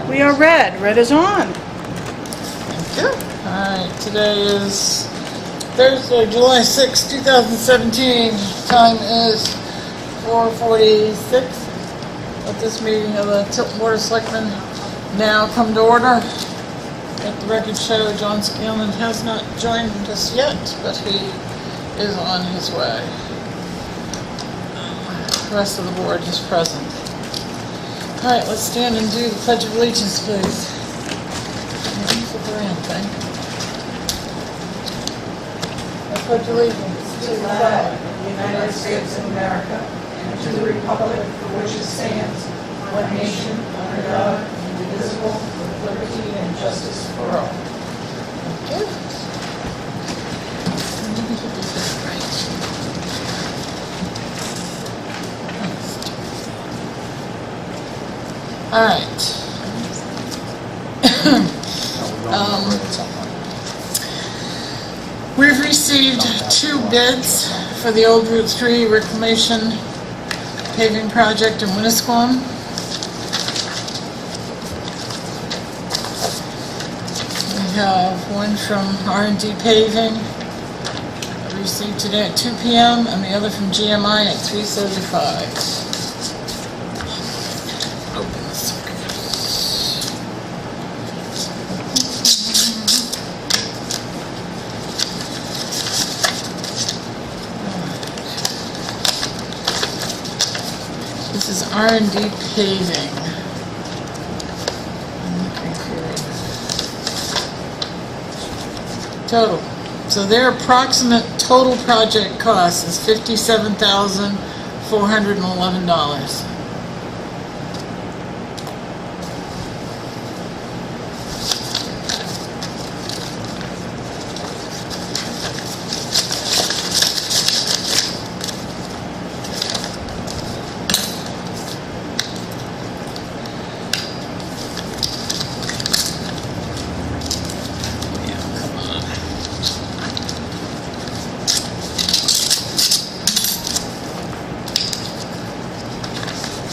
We are red. Red is on. Thank you. Alright, today is Thursday, July 6, 2017. Time is 4:46. Let this meeting of the Tilton Board of Selectmen now come to order. Let the record show John Scanlon has not joined us yet, but he is on his way. The rest of the board is present. Alright, let's stand and do the Pledge of Allegiance, please. I pledge allegiance to the flag of the United States of America and to the republic for which it stands, one nation, under God, indivisible, with liberty and justice for all. Thank you. Let me get this right. All right. We've received 2 bids for the old Route 3 reclamation paving project in Winnisquam. We have one from R&D Paving, received today at 2 p.m., and the other from GMI at 3:35. Open this. This is R&D Paving. I'm looking for total. So their approximate total project cost is $57,411.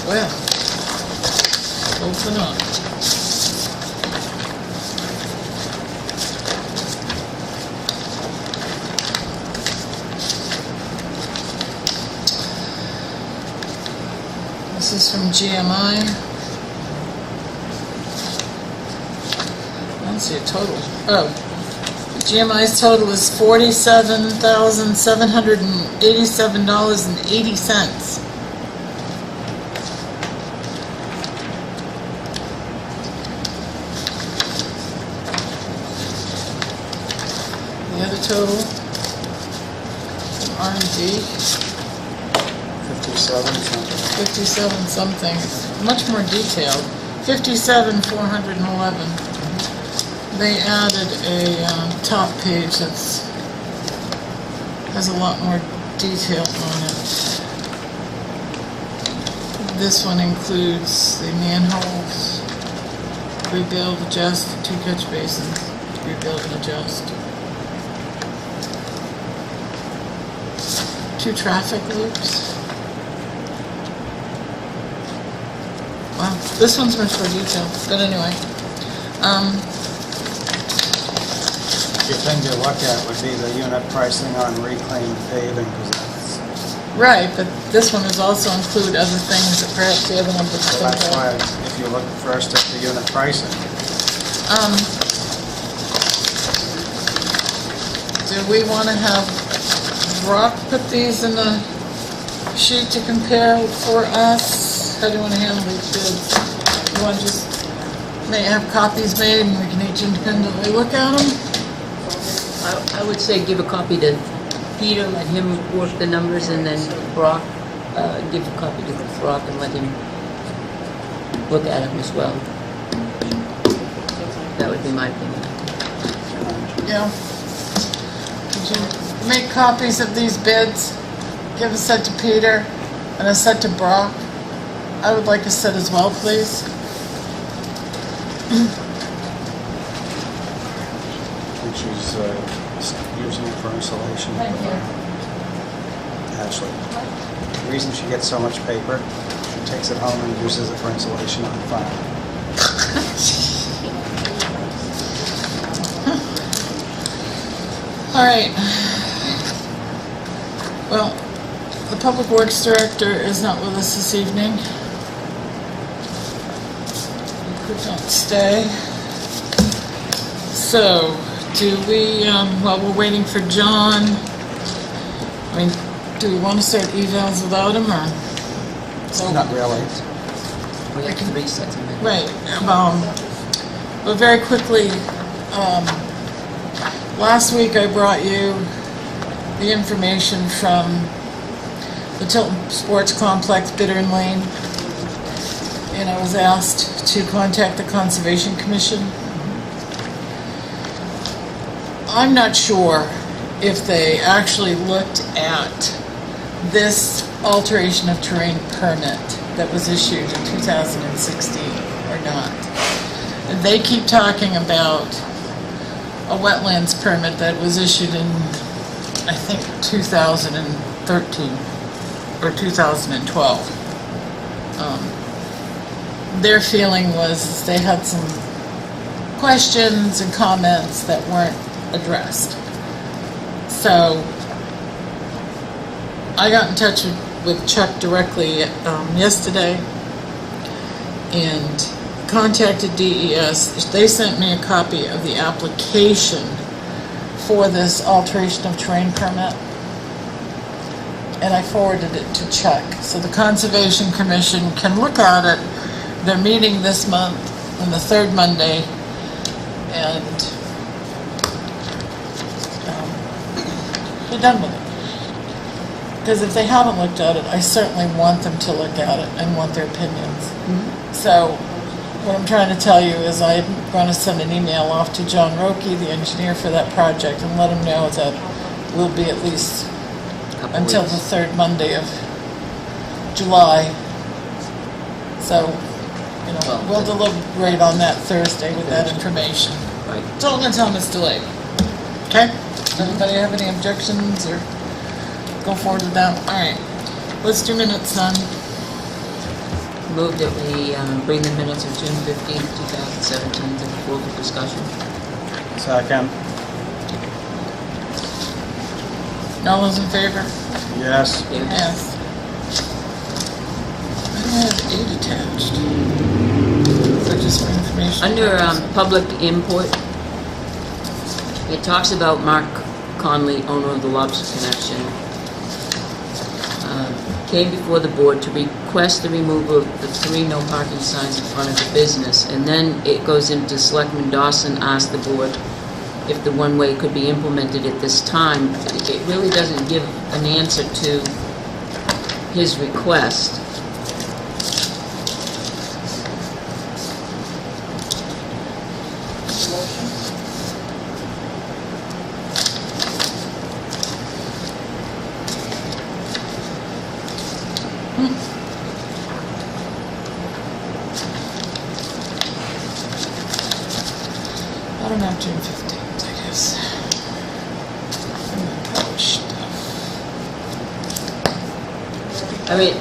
Well, open up. This is from GMI. I don't see a total. Oh, GMI's total is $47,787.80. The other total, R&D, 57 something, much more detailed, 57,411. They added a top page that's has a lot more detail on it. This one includes the manholes, rebuild, adjust, 2 catch basins, rebuild and adjust. 2 traffic loops. Wow, this one's much more detailed, but anyway. The thing to look at would be the unit pricing on reclaimed paving, because that's... Right, but this one is also include other things that perhaps the other one would So that's why, if you look first at the unit pricing. Do we want to have Brock put these in a sheet to compare for us? How do you want to handle these bids? You want to just may have copies made and we can each independently look at them? I would say give a copy to Peter, let him work the numbers, and then Brock, give a copy to Brock and let him look at them as well. That would be my opinion. Yeah. Could you make copies of these bids? Give a set to Peter and a set to Brock. I would like a set as well, please. Which is using it for insulation. Thank you. Ashley. The reason she gets so much paper, she takes it home and uses it for insulation on the file. All right. Well, the Public Works Director is not with us this evening. He could not stay. So, do we, while we're waiting for John, I mean, do we want to start evals without him, or? So, Not really. We have 3 sets of minutes. right, but very quickly, last week I brought you the information from the Tilton Sports Complex, Bittern Lane, and I was asked to contact the Conservation Commission. I'm not sure if they actually looked at this alteration of terrain permit that was issued in 2016 or not. They keep talking about a wetlands permit that was issued in, I think, 2013 or 2012. Their feeling was they had some questions and comments that weren't addressed. So I got in touch with Chuck directly yesterday and contacted DES. They sent me a copy of the application for this alteration of terrain permit, and I forwarded it to Chuck. So the Conservation Commission can look at it. They're meeting this month on the 3rd Monday, and they're done with it. Because if they haven't looked at it, I certainly want them to look at it and want their opinions. So what I'm trying to tell you is I'm going to send an email off to John Roque, the engineer for that project, and let him know that we'll be at least until the 3rd Monday of July. So, you know, we'll deliberate on that Thursday with that information. Right. So I'm going to tell them it's delayed. Okay? Anybody have any objections or go forward with that? All right. Let's do minutes then. Move that we bring the minutes of June 15th, 2017 to the floor for discussion. Second. All those in favor? Yes. Yes. I have 8 attached. So just for information. Under public input, it talks about Mark Conley, owner of the Lobster Connection, came before the board to request the removal of the 3 no parking signs in front of the business, and then it goes into Selectman Dawson asked the board if the one-way could be implemented at this time. It really doesn't give an answer to his request. I don't have June 15th, I guess. I mean,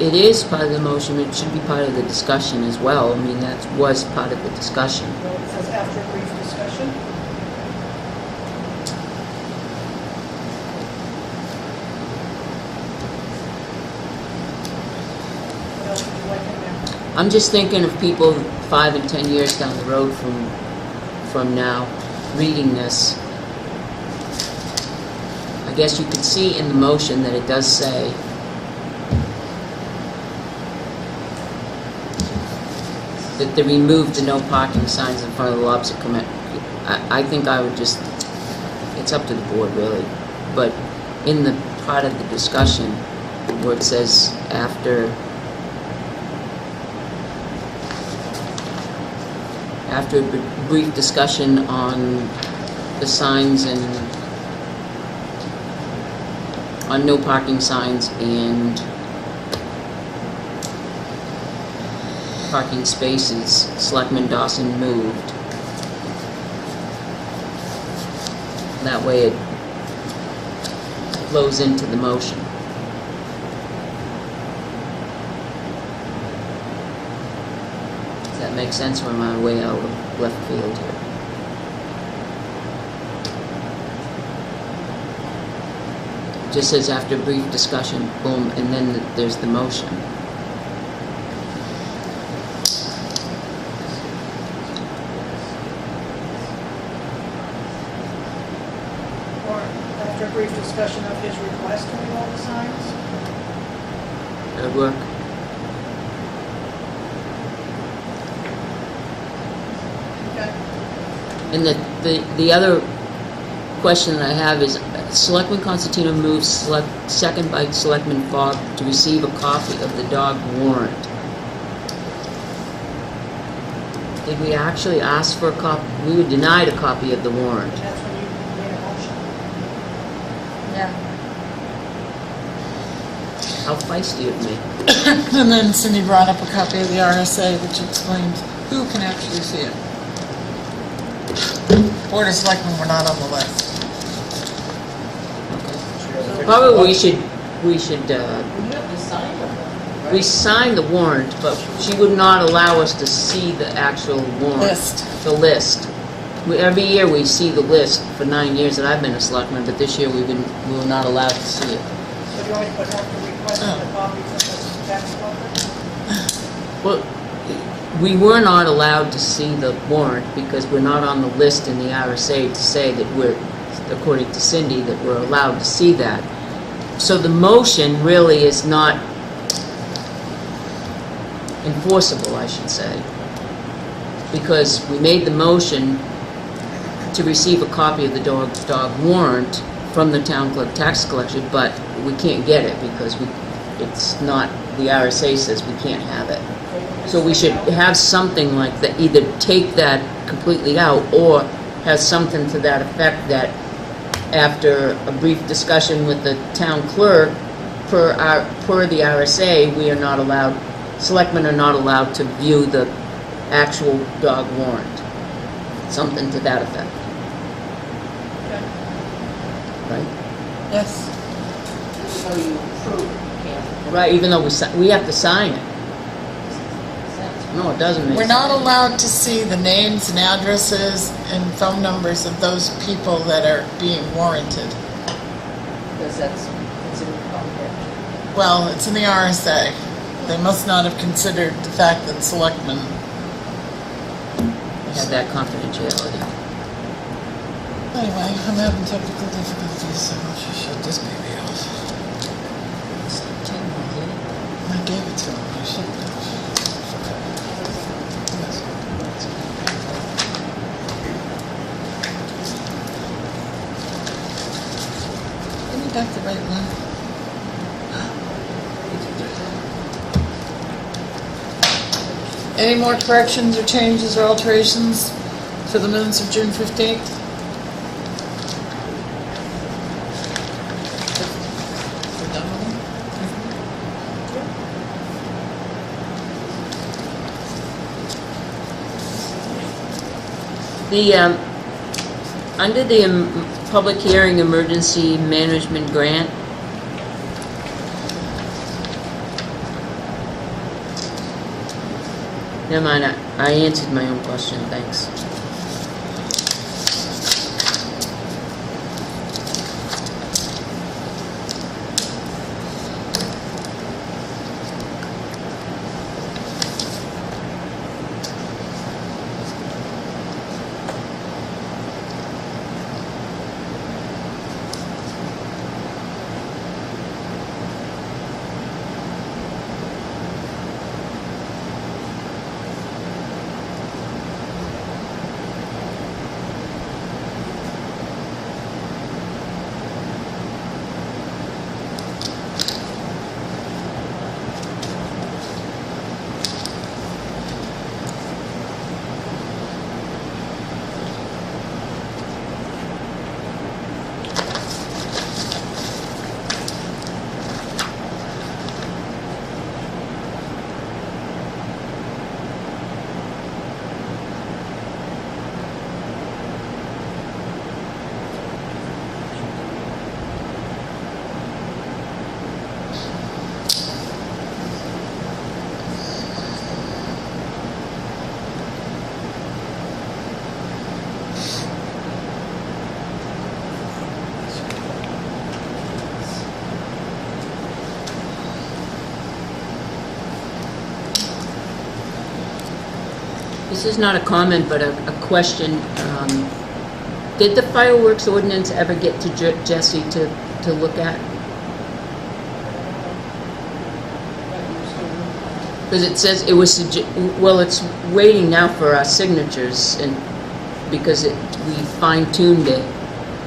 it is part of the motion, it should be part of the discussion as well. I mean, that was part of the discussion. It says after a brief discussion. What else would you like in there? I'm just thinking of people 5 and 10 years down the road from now, reading this. I guess you could see in the motion that it does say that they removed the no parking signs in front of the Lobster Connection. I think I would just, it's up to the board really, but in the part of the discussion where it says after a brief discussion on the signs and on no parking signs and parking spaces, Selectman Dawson moved. That way it flows into the motion. Does that make sense, or am I way out of left field here? just says after brief discussion, boom, and then there's the motion. Or after a brief discussion of his request to remove all the signs? That would work. Okay. And the other question that I have is, Selectman Constantino moves, second by Selectman Fogg, to receive a copy of the dog warrant. Did we actually ask for a copy? We were denied a copy of the warrant. And that's when you made a motion. Yeah. How feisty of me. And then Cindy brought up a copy of the RSA, which explained who can actually see it. Board of Selectmen were not on the list. Probably we should, You have to sign them, right? we signed the warrant, but she would not allow us to see the actual warrant. List. The list. Every year we see the list for 9 years that I've been a selectman, but this year we were not allowed to see it. So do you want me to put after requesting the copy from the tax collector? Well, we were not allowed to see the warrant because we're not on the list in the RSA to say that we're, according to Cindy, that we're allowed to see that. So the motion really is not enforceable, I should say, because we made the motion to receive a copy of the dog warrant from the town clerk tax collection, but we can't get it because it's not, the RSA says we can't have it. So we should have something like that, either take that completely out or have something to that effect that after a brief discussion with the town clerk, per the RSA, we are not allowed, selectmen are not allowed to view the actual dog warrant. Something to that effect. Right? Yes. So you approve, yeah. Right, even though we have to sign it. No, it doesn't make We're sense. not allowed to see the names and addresses and phone numbers of those people that are being warranted. Because that's considered confidential. Well, it's in the RSA. They must not have considered the fact that selectmen. Have that confidentiality. Anyway, I'm having technical difficulties, so I should shut this baby off. I gave it to him. I should have. Give me back the right one. Any more corrections or changes or alterations for the minutes of June 15th? We're done with them? Under the public hearing emergency management grant, never mind, I answered my own question, thanks. This is not a comment, but a question. Did the fireworks ordinance ever get to Jesse to look at? Because it says it was, well, it's waiting now for our signatures, and because we fine-tuned it,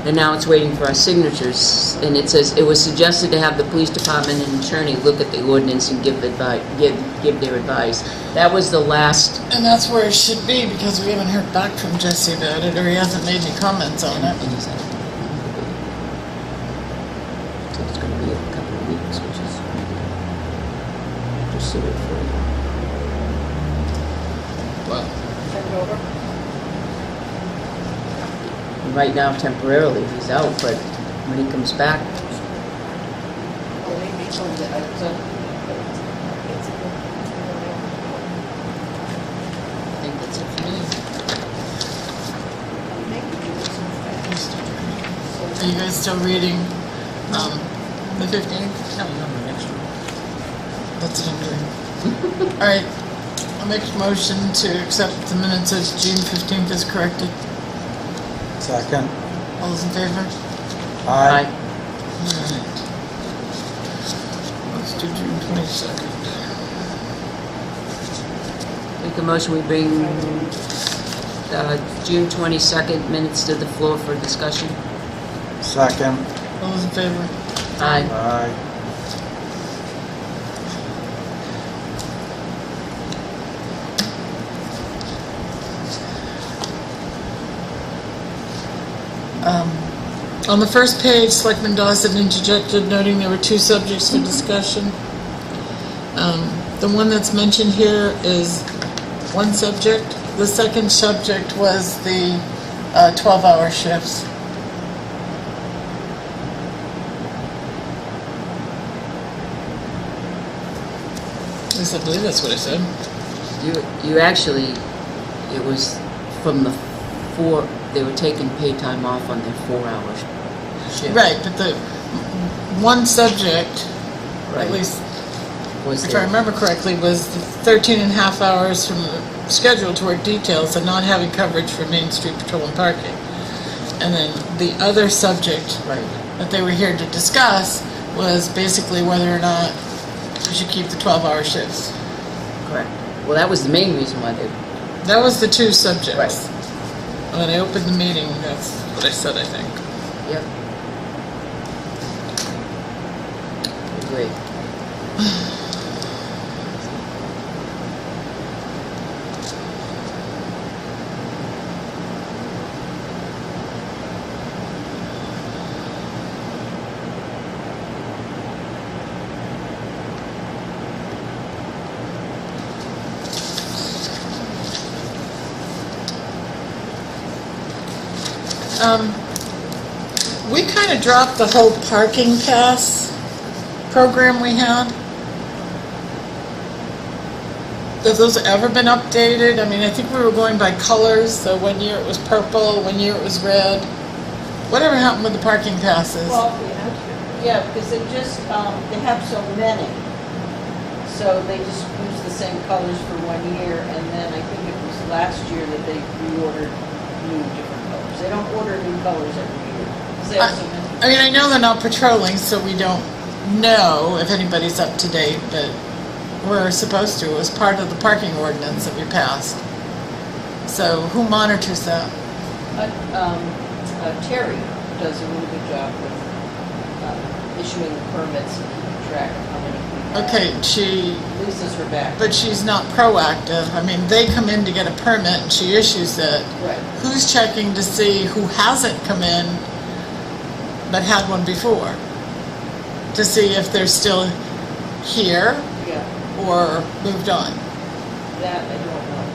and now it's waiting for our signatures, and it says it was suggested to have the police department and attorney look at the ordinance and give their advice. That was the last. And that's where it should be, because we haven't heard back from Jesse about it, or he hasn't made any comments on it. And he said, so it's going to be a couple of weeks, which is just sort of for Well, Send it over. right now temporarily he's out, but when he comes back, Well, maybe told that I was I think that's it for me. are you guys still reading the 15th? No, no, next one. That's what I'm doing. All right, I'll make a motion to accept the minutes as June 15th as corrected. Second. All those in favor? Aye. Alright. Let's do June 22nd. Make a motion, we bring June 22nd minutes to the floor for discussion. Second. All those in favor? Aye. Aye. On the first page, Selectman Dawson interjected, noting there were two subjects for discussion. The one that's mentioned here is one subject. The second subject was the 12-hour shifts. At least I believe that's what I said. You actually, it was from the 4, they were taking pay time off on their 4-hour shift. Right, but the one subject, Right. at least Was if I there, remember correctly, was the 13 and a half hours from the schedule to work details and not having coverage for Main Street patrol and parking. And then the other subject right, that they were here to discuss was basically whether or not we should keep the 12-hour shifts. correct. Well, that was the main reason why they, That was the two subjects. Right. When I opened the meeting, that's what I said, I think. yep. Agree. We kind of dropped the whole parking pass program we had. Have those ever been updated? I mean, I think we were going by colors, so one year it was purple, one year it was red. Whatever happened with the parking passes? Well, yeah, because they just, they have so many. So they just use the same colors for 1 year, and then I think it was last year that they reordered new different colors. They don't order new colors every year. 'Cause they have so many. I mean, I know they're not patrolling, so we don't know if anybody's up to date, but we're supposed to. It was part of the parking ordinance that we passed. So who monitors that? Terry does a really good job with issuing permits and keeping track of how many we have. Okay, Lisa's her back. but she's not proactive. I mean, they come in to get a permit and she issues it. Right. Who's checking to see who hasn't come in but had one before? To see if they're still here Yeah, or moved on? that I don't know.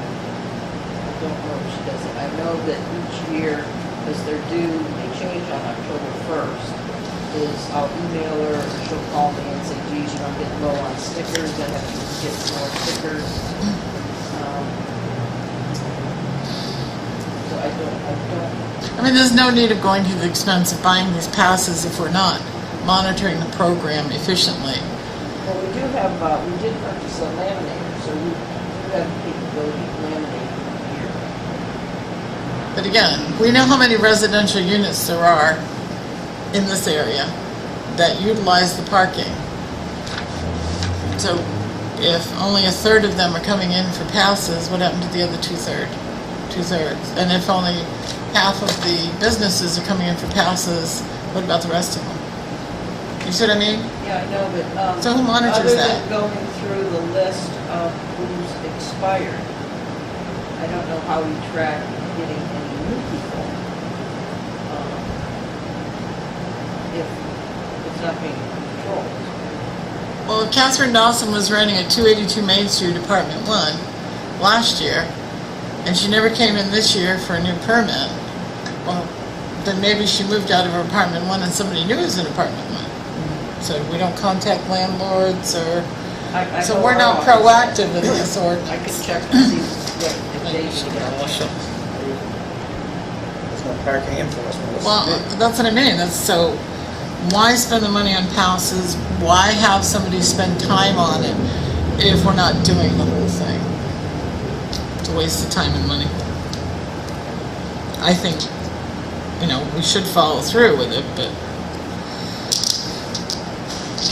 I don't know if she does it. I know that each year, because they're due, they change on October 1st, is I'll email her, or she'll call me and say, geez, you know, I'm getting low on stickers, I have to get some more stickers. So I don't, I mean, there's no need of going to the expense of buying these passes if we're not monitoring the program efficiently. well, we did purchase a laminator, so we do have the capability of laminating But again, we know how many residential units there are in this area that utilize the parking. So if only a third of them are coming in for passes, what happened to the other two-thirds? And if only half of the businesses are coming in for passes, what about the rest of them? You see what I mean? Yeah, I know, but, So who monitors that? other than going through the list of who's expired, I don't know how we track getting any new people. If it's not being controlled. Well, Catherine Dawson was renting at 282 Main Street, Apartment 1, last year, and she never came in this year for a new permit. Well, then maybe she moved out of her Apartment 1 and somebody knew it was in Apartment 1. So we don't contact landlords or... I So know we're our not office- proactive in this I ordinance. can check to see if they should There's no parking enforcement. What's Well, the deal? that's what I mean. So why spend the money on passes? Why have somebody spend time on it if we're not doing the whole thing? It's a waste of time and money. I think, we should follow through with it, but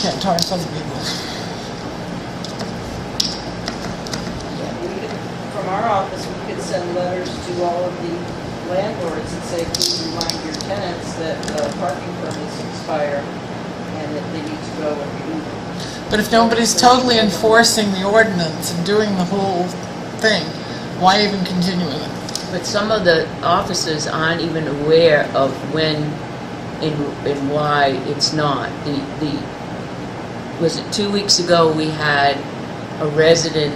can't talk to other people. From our office, we could send letters to all of the landlords and say, please remind your tenants that parking permits expire and that they need to go and renew them. But if nobody's totally enforcing the ordinance and doing the whole thing, why even continue with it? But some of the officers aren't even aware of when and why it's not. Was it 2 weeks ago we had a resident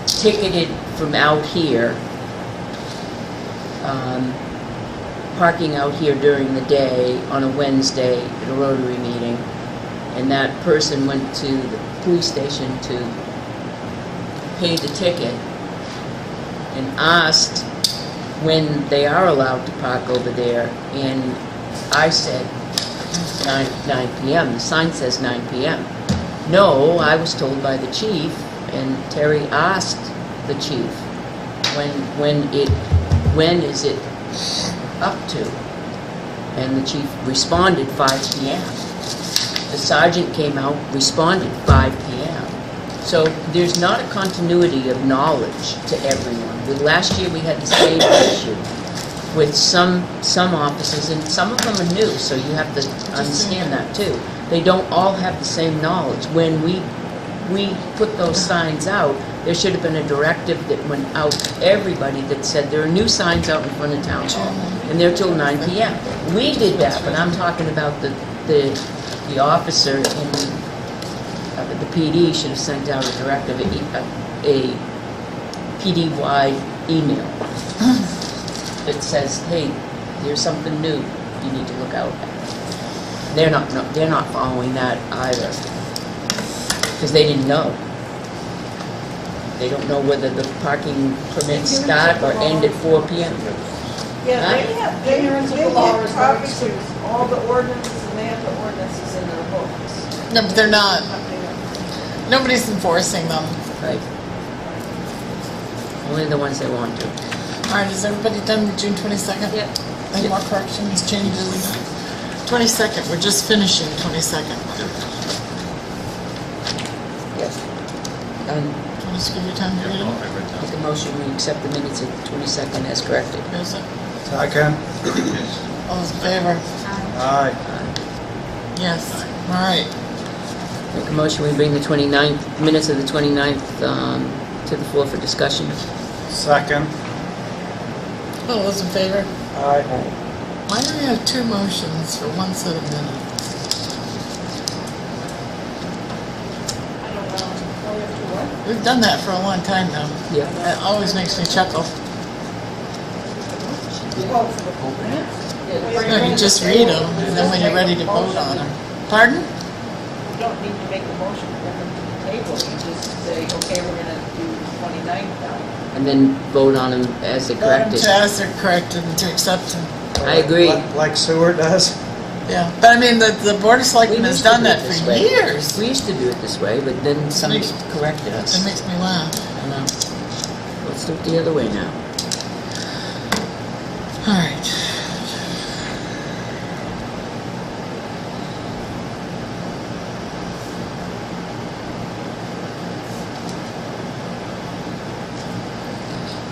ticketed from out here, parking out here during the day on a Wednesday at a Rotary meeting, and that person went to the police station to pay the ticket and asked when they are allowed to park over there, and I said 9 p.m. The sign says 9 p.m. No, I was told by the chief, and Terry asked the chief, when is it up to? And the chief responded 5 p.m. The sergeant came out, responded 5 p.m. So there's not a continuity of knowledge to everyone. Last year we had the same issue with some officers, and some of them are new, so you have to understand that too. They don't all have the same knowledge. When we put those signs out, there should have been a directive that went out to everybody that said there are new signs out in front of town hall, and they're till 9 p.m. We did that, but I'm talking about the officer in the PD should have sent out a directive, a PD-wide email that says, hey, there's something new you need to look out at. They're not following that either, because they didn't know. They don't know whether the parking permits start or end at 4 p.m. Yeah, Huh? they have copies Copies. of all the ordinances, and they have the ordinances in their books. No, but they're not. Nobody's enforcing them. Right. Only the ones that want to. All right, is everybody done with June 22nd? Yep. Any more corrections, changes? 22nd, we're just finishing 22nd. Yes. Want us to give you time to read them? Make a motion, we accept the minutes of the 22nd as corrected. Is it? Second. All those in favor? Aye. Yes. All right. Make a motion, we bring the 29th, minutes of the 29th to the floor for discussion. Second. All those in favor? Aye. Why do we have two motions for one set of minutes? I don't know. Oh, we have to what? We've done that for a long time now. Yeah. It always makes me chuckle. Oh, for the grants? No, you just read them, and then when you're ready to vote on them. Pardon? You don't need to make a motion for them to the table, you just say, okay, we're gonna do 29th now. And then vote on them as they're Vote 'em corrected. to as they're corrected and to accept them. I agree. Like sewer does? Yeah, but I mean, the Board of Selectmen We has used to done do it that this for way. years. We used to do it this way, but then somebody makes- corrected us. It makes me laugh. I know. Let's do it the other way now.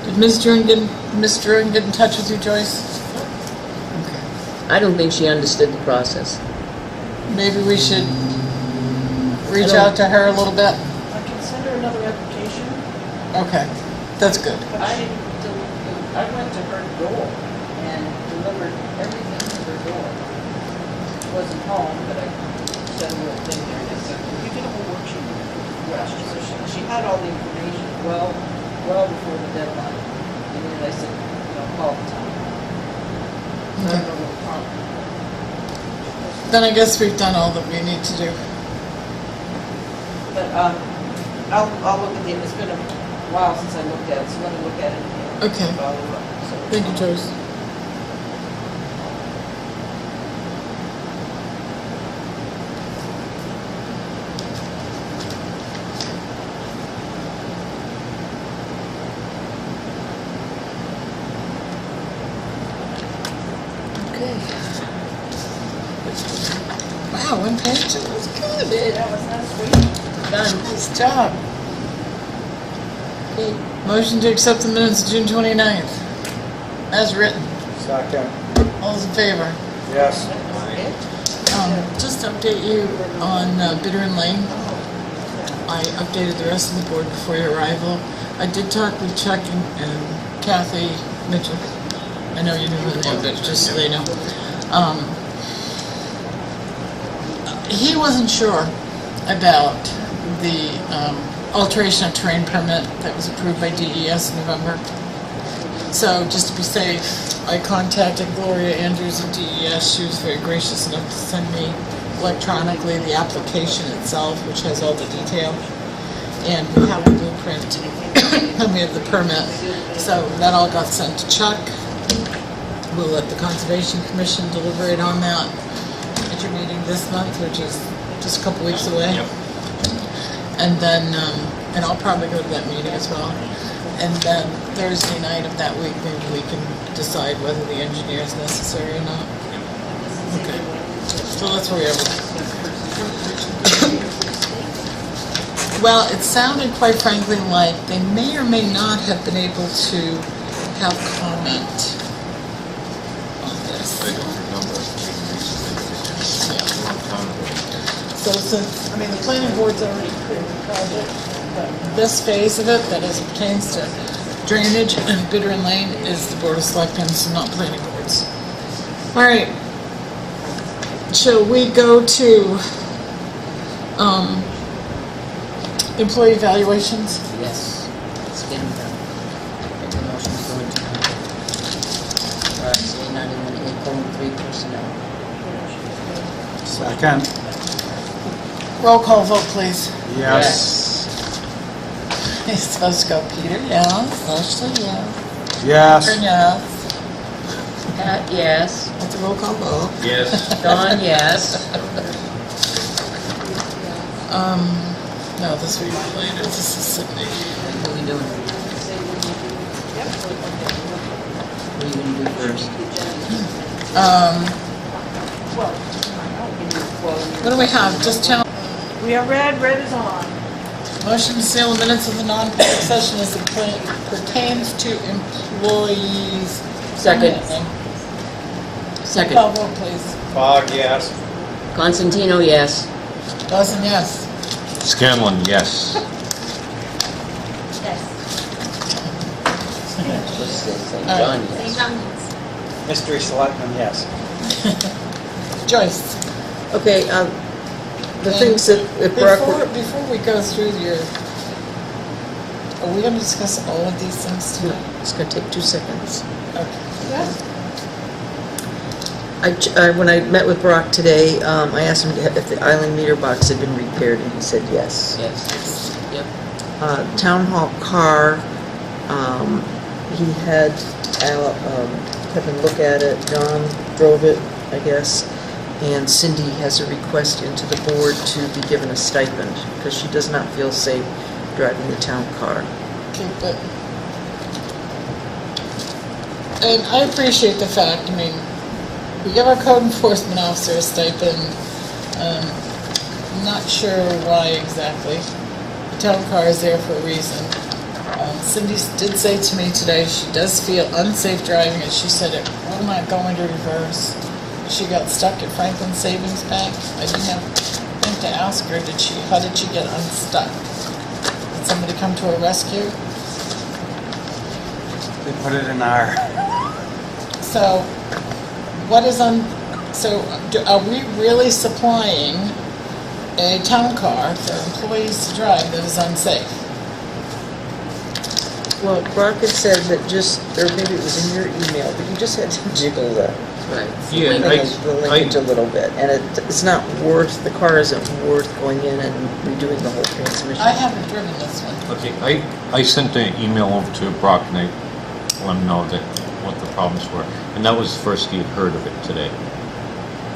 Did Ms. Druin get in touch with you, Joyce? Okay. I don't think she understood the process. Maybe we should reach out to her a little bit? I can send her another application, Okay, that's good. but I went to her door and delivered everything to her door. Wasn't home, but I sent her a thing there and I said, you did a whole worksheet. yes, she had all the information well before the deadline. And then I said, call the town. So I don't know what prompted. Then I guess we've done all that we need to do. But, I'll look at the, it's been a while since I looked at it, so let me look at it again. Okay. Follow up. So- Thank you, Joyce. Okay. Wow, one page, that was good. That was not sweet. Done. Nice job. Okay. Motion to accept the minutes of June 29th, as written. Second. All those in favor? Yes. Just to update you on Bitter and Lane. I updated the rest of the board before your arrival. I did talk with Chuck and Kathy Mitchell. I know you knew who they were, but just so they know. He wasn't sure about the alteration of terrain permit that was approved by DES in November. So just to be safe, I contacted Gloria Andrews of DES. She was very gracious enough to send me electronically the application itself, which has all the detail. And we have a blueprint, and we have the permit. So that all got sent to Chuck. We'll let the Conservation Commission deliberate on that at your meeting this month, which is just a couple weeks away. And then, and I'll probably go to that meeting as well. And then Thursday night of that week, maybe we can decide whether the engineer is necessary or not. Okay. So that's where we are. Well, it sounded, quite frankly, like they may or may not have been able to have comment on this. They don't remember. So since, the planning board's already approved the project, but this phase of it, that as it pertains to drainage and Bitter and Lane, is the Board of Selectmen, so not planning boards. All right. Shall we go to employee evaluations? Yes. Let's get them done. Make a motion to go into RSA 91A:3 personnel. Second. Roll call vote, please. Yes. He's supposed to go Peter, yes. Ashley, yes. Yes. Karen, yes. Pat, yes. That's a roll call vote. Yes. Dawn, yes. No, this will be later. This is Sydney. What are we doing? What are you gonna do first? What do we have? Just tell. We are red is on. Motion to seal the minutes of the non-public session as it pertains to employees. Second. Roll Second. call vote, please. Fogg, yes. Constantino, yes. Dawson, yes. Scanlon, yes. What's this? St. All John, right. yes. Mystery Selectmen, yes. Joyce. Okay, the things that, if Brock were... Before we go through your, are we going to discuss all of these things tonight? It's gonna take 2 seconds. Okay. When I met with Brock today, I asked him if the island meter box had been repaired, and he said yes. Yes. Yep. Town hall car, he had Kevin look at it, John drove it, I guess, and Cindy has a request into the board to be given a stipend, because she does not feel safe driving the town car. Okay, but, and I appreciate the fact, we give our code enforcement officer a stipend. I'm not sure why exactly. The town car is there for a reason. Cindy did say to me today she does feel unsafe driving, and she said it will not go into reverse. She got stuck at Franklin Savings Bank. I didn't have time to ask her, how did she get unstuck? Did somebody come to her rescue? They put it in our, So, are we really supplying a town car for employees to drive that is unsafe? Well, Brock had said that or maybe it was in your email, but you just had to jiggle the Yeah, the linkage a little bit, and it's not worth, the car isn't worth going in and redoing the whole transmission. I haven't driven this one. Okay, I sent an email over to Brock and I let him know what the problems were. And that was the first he had heard of it today.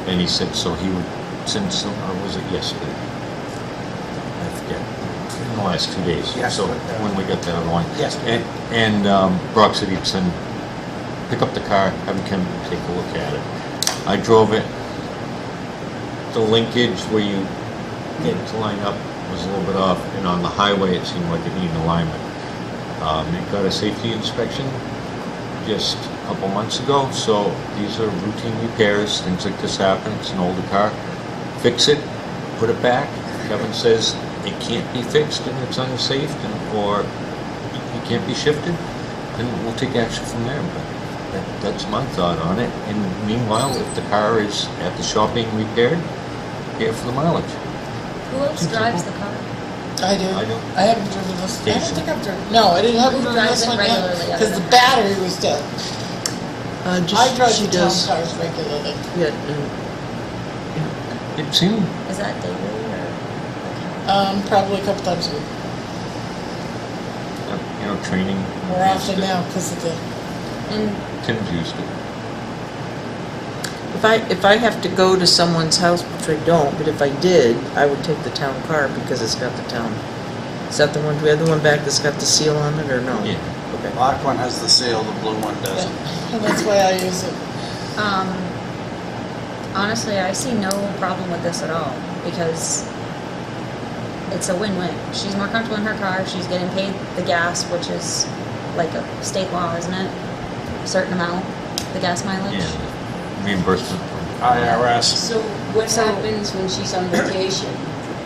And he said so he would send some, or was it yesterday? I forget. In the last 2 days. Yes. So when we got that other one. Yesterday. And Brock said he'd pick up the car, have him come take a look at it. I drove it. The linkage where you get to line up was a little bit off, and on the highway it seemed like it needed alignment. It got a safety inspection just a couple months ago, so these are routine repairs. Things like this happen. It's an older car. Fix it, put it back. Kevin says it can't be fixed and it's unsafe, or it can't be shifted, then we'll take action from there. But that's my thought on it. And meanwhile, if the car is at the shop being repaired, pay for the mileage. Who else drives the car? I do. I do. I haven't driven this. I don't Jason. think I've driven. No, I didn't have Who driven drives this it one yet regularly because other the than- battery was dead. I drive She the town does, cars regularly. yeah, It seemed, Is that daily or? Probably a couple times a week. training. More often now because of the. And Tim's used it. if I have to go to someone's house, which I don't, but if I did, I would take the town car because it's got the town. Is that the one, do we have the one back that's got the seal on it, or no? Yeah. Okay. black one has the seal, the blue one doesn't. And that's why I use it. honestly, I see no problem with this at all because it's a win-win. She's more comfortable in her car. She's getting paid the gas, which is like a state law, isn't it? A certain amount, the gas mileage. Yeah. Reimbursement. IRS. So what happens when she's on vacation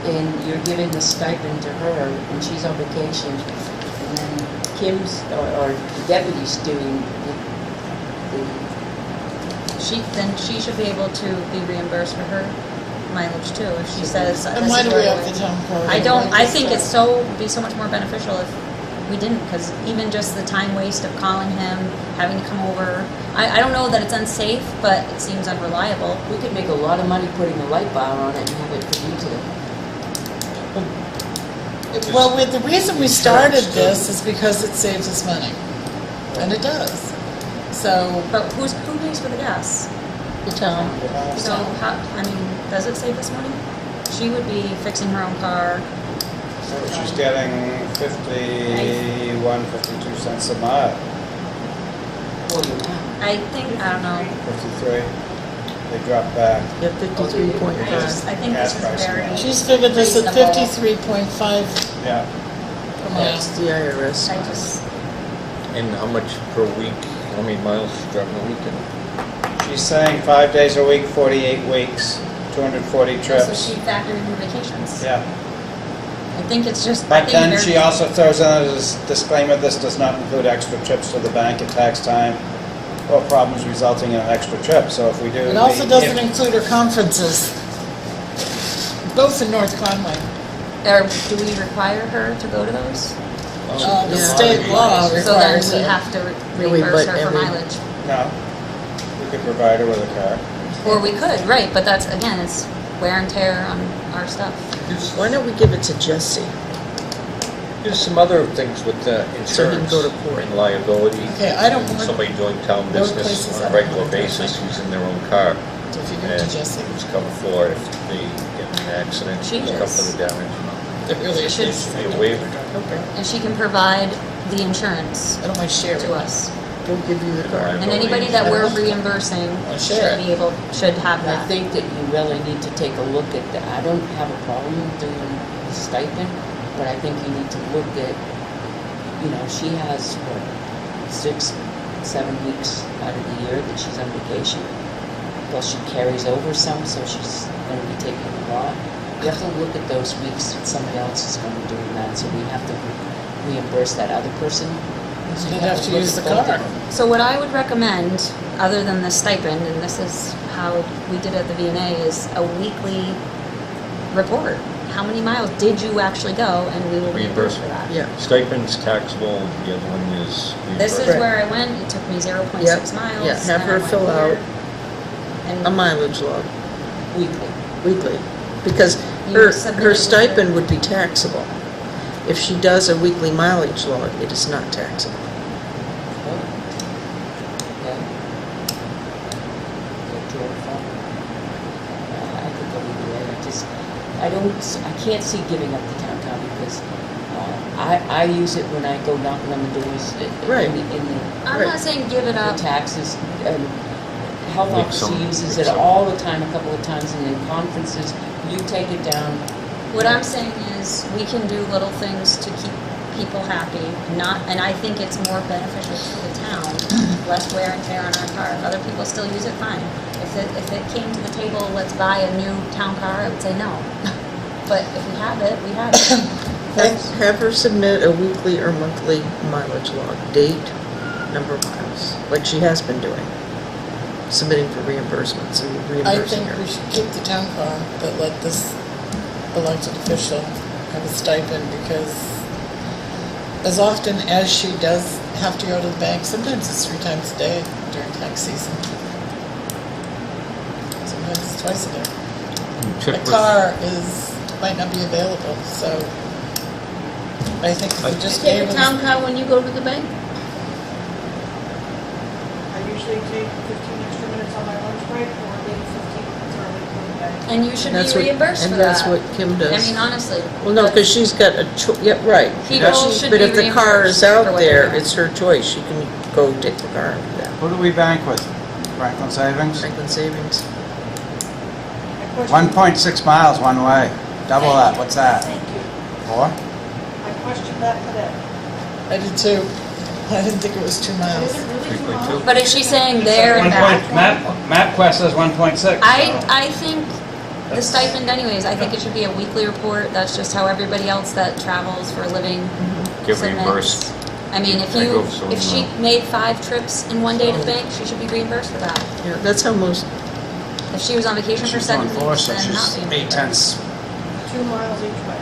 and you're giving the stipend to her when she's on vacation, and then Kim's or the deputy's doing the Then she should be able to be reimbursed for her mileage too if she says. And this why is do where we I have live. the town car? I think it's be so much more beneficial if we didn't, because even just the time waste of calling him, having to come over. I don't know that it's unsafe, but it seems unreliable. we could make a lot of money putting a light bar on it and have it for utility. Well, the reason we started this is because it saves us money, and it does. So, But who pays for the gas? The town. So does it save us money? She would be fixing her own car. So she's getting 51, 52 cents a mile, Well, you have. I don't know. 53. They dropped back. Yeah, 53.5. I think Gas this is price. very. she's figured this at reasonable. 53.5 Yeah. per mile. That's the IRS. I just, And how much per week? How many miles is she driving a weekend? She's saying 5 days a week, 48 weeks, 240 so trips. she factored in her vacations. Yeah. I think it's just. I But think then very- she also throws in a disclaimer, this does not include extra trips to the bank at tax time or problems resulting in an extra trip. So if we do. It also doesn't include her conferences, both in North Conway. Or do we require her to go to those? The Yeah. state law So then requires we it. have to we- reimburse but her for every- mileage. No. We could provide her with a car. Or we could, right, but that's, again, it's wear and tear on our stuff. Why don't we give it to Jesse? There's some other things with So he can insurance go to court. and liability. Okay, I don't want, Somebody doing town Those business places on I a don't regular want to basis using their own car. to figure it to And Jesse. who's covered for if they get in an accident, She who's is. covered for the damage. It really Should- is. Be a waiver. Okay. And she can provide the insurance I don't mind sharing. to us. We'll give you the car. And anybody that we're reimbursing Sure. should have I that. think that you really need to take a look at that. I don't have a problem doing the stipend, but I think you need to look at you know, she has, what, 6, 7 weeks out of the year that she's on vacation. Plus she carries over some, so she's gonna be taking a lot. You have to look at those weeks that somebody else is gonna be doing that, so we have to reimburse that other person. So you They'd have to look use the at both of car. them. So what I would recommend, other than the stipend, and this is how we did it at the V&A, is a weekly report. How many miles did you actually go, and we will reimburse for that. Yeah, Stipend's taxable, the other one is This is reimbursed. where I went, it took me 0.6 Yep. miles. Yeah, have and her I went fill here, out and a mileage log Weekly. weekly, because You submit her it with stipend her- would be taxable. If she does a weekly mileage log, it is not taxable. Okay. Go to her phone. I think I'll leave it there. I can't see giving up the town car because I use it when I go knocking on the doors Right. in the I'm Right. not saying give it the up. taxes. Health Like officer some- uses like it some- all the time, a couple of times, and in conferences, you take it down. What I'm saying is, we can do little things to keep people happy, not, and I think it's more beneficial to the town, less wear and tear on our car. If other people still use it, fine. If it came to the table, let's buy a new town car, I would say no. But if we have it, we have it. Have her submit a weekly or monthly mileage log, date, number of miles, like she has been doing. Submitting for reimbursements and I reimbursing think her. we should keep the town car, but let this elected official have a stipend, because as often as she does have to go to the bank, sometimes it's 3 times a day during tax season. Sometimes it's twice a day. Check The with- car might not be available, so I think if we just Take gave a them. town car when you go to the bank. I usually take 15 extra minutes on my lunch break or leave 15 minutes early to the bank. And you should That's be what- reimbursed for and that. that's what Kim does. I mean, honestly. Well, no, because she's got a yeah, right. People But should but be if the car is reimbursed for out what they're there, doing. it's her choice. She can go take the car and do that. Who do we bank with? Franklin Savings? Franklin Savings. I question- 1.6 miles one way. Double that, what's that? Thank you. 4? I questioned that today. I did too. I didn't think it was 2 miles. Is it really too 3.2. much? But is she saying there and back? MapQuest says 1.6. I think the stipend anyways, I think it should be a weekly report. That's just how everybody else that travels for a living Get submits. reimbursed. I mean, I go for some, if she made 5 trips in one day to the bank, she should be reimbursed for that. Yeah, that's how most, If she was on vacation for She's 7 doing 4, weeks, so then not she's being 8 reimbursed. tenths. 2 miles each way.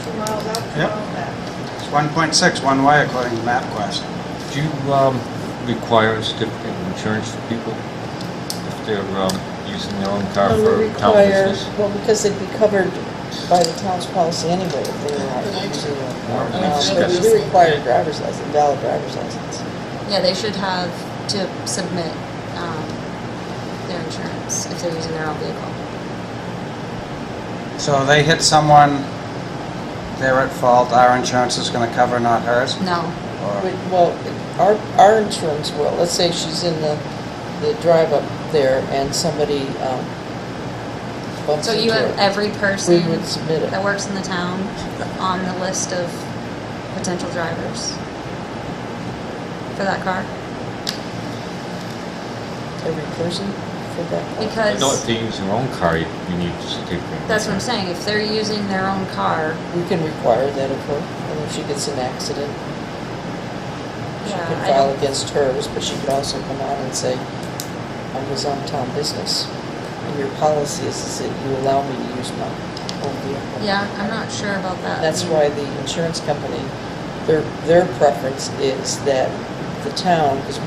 2 miles out, 2 Yep. miles back. It's 1.6 one way according to MapQuest. Do you require a certificate of insurance for people if they're using their own car well, we for town require, business? well, because they'd be covered by the town's policy anyway if they were out using it. But we do require a driver's license, valid driver's license. Yeah, they should have to submit their insurance if they're using their own vehicle. So they hit someone, they're at fault, our insurance is gonna cover, not hers? No. Or- Well, our insurance will, let's say she's in the drive up there and somebody bumps So into you have her. every We person would submit it. that works in the town on the list of potential drivers for that car? Every person for that. car. Because No, if they use their own car, you need a certificate. that's what I'm saying, if they're using their own car, We can require that of her, and if she gets in an accident, she Yeah, can I file don't- against hers, but she could also come out and say, I was on town business. And your policy is that you allow me to use my own vehicle. yeah, I'm not sure about that. That's why the insurance company, their preference is that the town, because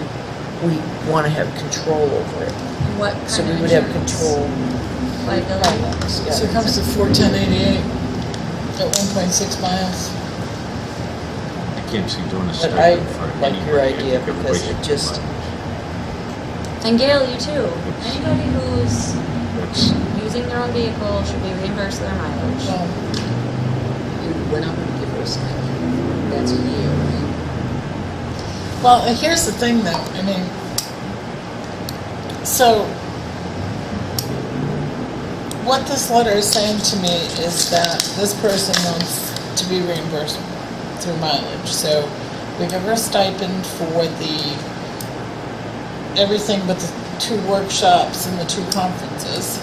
we want to have control over it. What So kind we of would have insurance? control. Liability? Yeah. So it comes to 41088 at 1.6 miles. I can't see doing a But I stipend for like your anybody. I idea think because everybody it should just, do And Gail, you too. Anybody who's that. It's- using their own vehicle should be reimbursed their mileage. Well, We're not gonna give her a stipend. That's a year, right? Well, here's the thing though, I mean, so what this letter is saying to me is that this person wants to be reimbursed through mileage. So we give her a stipend for everything but the 2 workshops and the 2 conferences.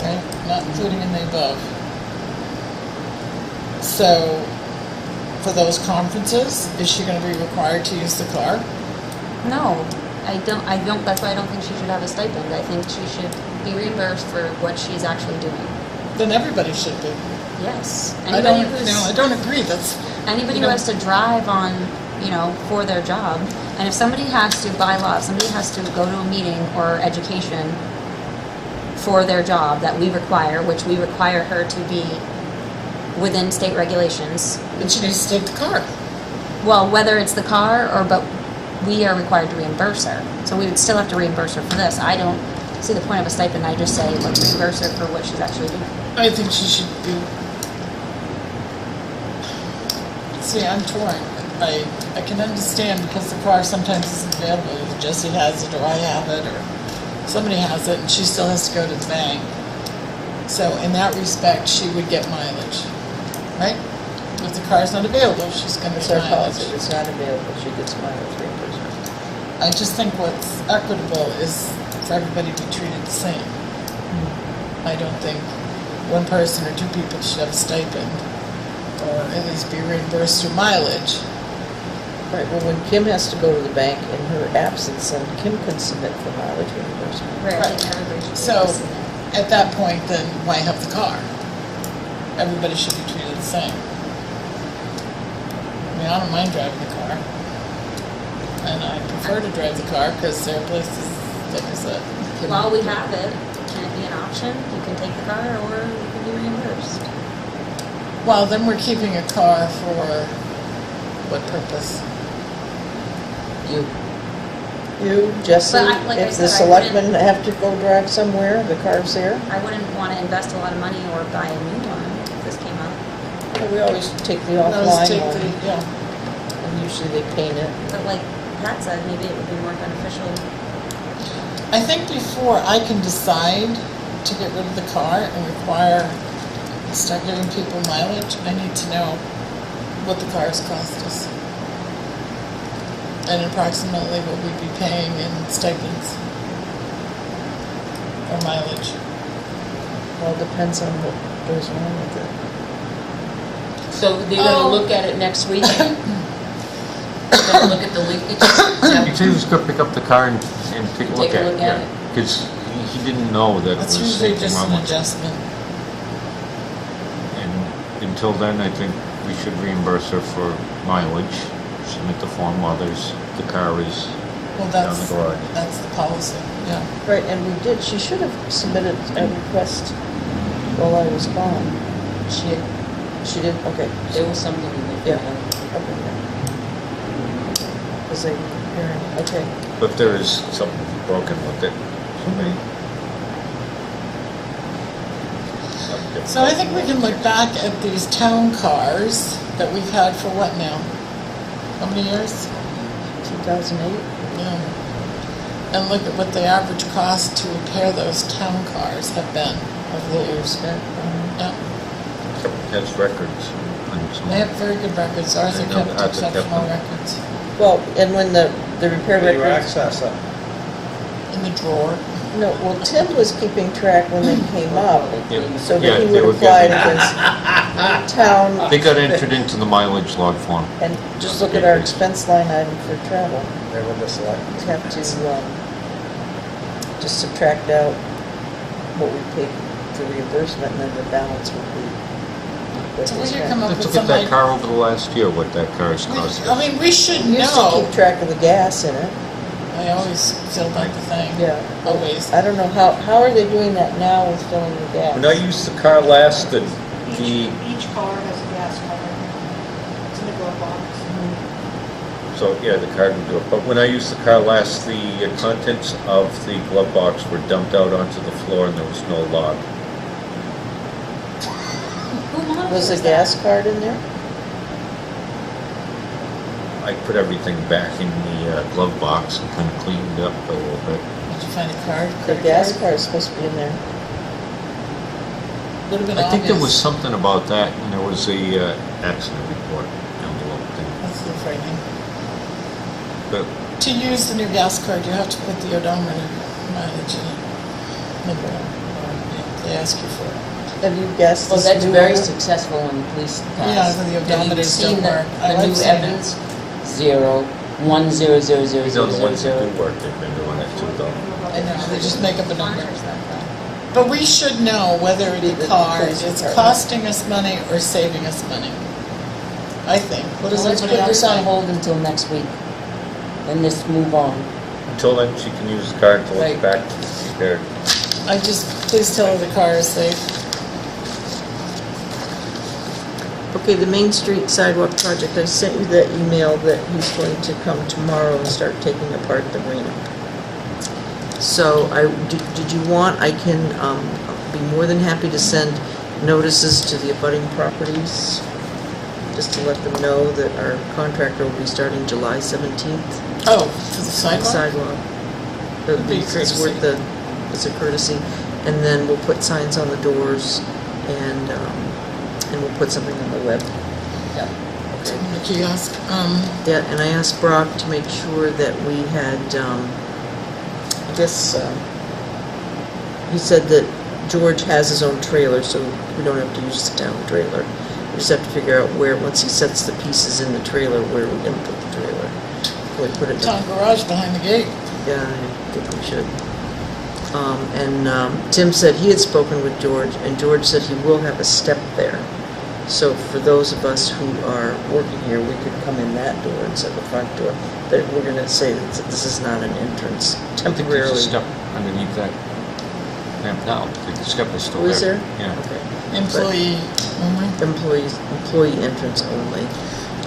Right? Not including in the above. So, for those conferences, is she gonna be required to use the car? No, I don't, that's why I don't think she should have a stipend. I think she should be reimbursed for what she's actually doing. Then everybody should be. Yes. I don't agree, that's, Anybody you who know- has to drive on, for their job, and if somebody has to, by law, if somebody has to go to a meeting or education for their job that we require, which we require her to be within state regulations, then she needs to take the car. well, whether it's the car but we are required to reimburse her. So we would still have to reimburse her for this. I don't see the point of a stipend. I just say, let's reimburse her for what she's actually doing. I think she should be. See, I'm torn. I can understand because the car sometimes isn't available. Either Jesse has it or I have it or somebody has it and she still has to go to the bank. So in that respect, she would get mileage, right? If the car's not available, she's gonna It's get our mileage. policy, it's not available, she gets mileage reimbursement. I just think what's equitable is for everybody to be treated the same. I don't think one person or 2 people should have a stipend or at least be reimbursed through mileage. Right, well, when Kim has to go to the bank in her absence, then Kim can submit for mileage reimbursement. Right. I Right. think everybody should be So, able to submit. at that point, then why have the car? Everybody should be treated the same. I mean, I don't mind driving the car. And I prefer to drive the car because there are places, like I said. While we have it, can it be an option? You can take the car or you can be reimbursed. Well, then we're keeping a car for what purpose? You, Jesse, But like I if the said, I selectmen have to go drive somewhere, the car's there. I wouldn't want to invest a lot of money or buy a new one if this came up. Well, we always take the Let's offline take one, the- Yeah. and usually they paint it. But like Pat said, maybe it would be more beneficial. I think before I can decide to get rid of the car and start giving people mileage, I need to know what the cars cost us. And approximately what we'd be paying in stipends or mileage. Well, it depends on what goes wrong with it. So they're gonna look at it next week? They're gonna look at the linkage? He said he was gonna pick up the car and take a look Take a at look it, at yeah. it. Because he didn't know that That's there was usually anything just wrong an with it. adjustment. And until then, I think we should reimburse her for mileage, submit the form while the car is Well, down the garage. that's the policy, yeah. Right, and we did, she should have submitted a request while I was gone. She, She did, okay. there was something in there. Yeah. Because they, okay. But if there is something broken with it, somebody. So I think we can look back at these town cars that we've had for what now? How many years? 2008? Yeah. And look at what the average cost to repair those town cars have been over the What we've years. spent. Yeah, Has records on some. they have very good records. Arthur I know kept that Arthur kept exceptional them. records. Well, and when the repair How do you records, access it? In the drawer. no, well, Tim was keeping track when they came up, Yeah. so Yeah, that he they would were apply it getting- against town. They got entered into the mileage log form. And just look at our expense line item for travel. They were the select. We'd have to, just subtract out what we paid for reimbursement, and then the balance would be what So we we should spent. come up Let's with look at some that car over the last year, what that car's cost I us. mean, we should We used to know. keep track of the gas in it, I always filled out the thing. yeah. Always. I don't know, how are they doing that now with filling the gas? When I used the car last, the Each car has a gas cover. It's in the glove box. So, yeah, the car didn't do it. But when I used the car last, the contents of the glove box were dumped out onto the floor and there was no log. Who monitors Was the that? gas card in there? I put everything back in the glove box and kind of cleaned up a little bit. Did you find a card? The Credit gas card? card is supposed to be in there. would have been I think there was obvious. something about that, and there was a accident report envelope thing. That's so frightening. But To use the new gas card, you have to put the odometer mileage in it. They ask you for it. Have you guessed Well, this that's new very one? successful in the police cars. Yeah, the Have you odometers seen don't work. The I've new seen it. Evans, 0, 10000000. you know, the ones that do work, they've been doing it too, though. I know, they just make up a number. Monitors that though. But we should know whether Be the the car police is department. costing us money or saving us money. I think. What does Well, let's everybody put else this on think? hold until next week, and let's move on. Until then, she can use the card until Right. it's back prepared. I just, please tell her the car is safe. Okay, the Main Street sidewalk project, I sent you that email that he's going to come tomorrow and start taking apart the ramp. So did you want, I can be more than happy to send notices to the abutting properties, just to let them know that our contractor will be starting July 17th. Oh, for the sidewalk? Sidewalk. It'll be, Be it's worth the, it's a courtesy. And then we'll put signs on the doors and we'll put something on the web. Yep. The kiosk. Yeah, and I asked Brock to make sure that we had, I guess, he said that George has his own trailer, so we don't have to use the town trailer. We just have to figure out where, once he sets the pieces in the trailer, where we're gonna put the trailer. We put it, Town garage behind the gate. yeah, I think we should. Tim said he had spoken with George, and George said he will have a step there. So for those of us who are working here, we could come in that door instead of the front door. But we're gonna say that this is not an entrance I think there's a temporarily. step underneath that ramp now. The step is still Oh, is there? Yeah. Okay. Employee only. Employee entrance only.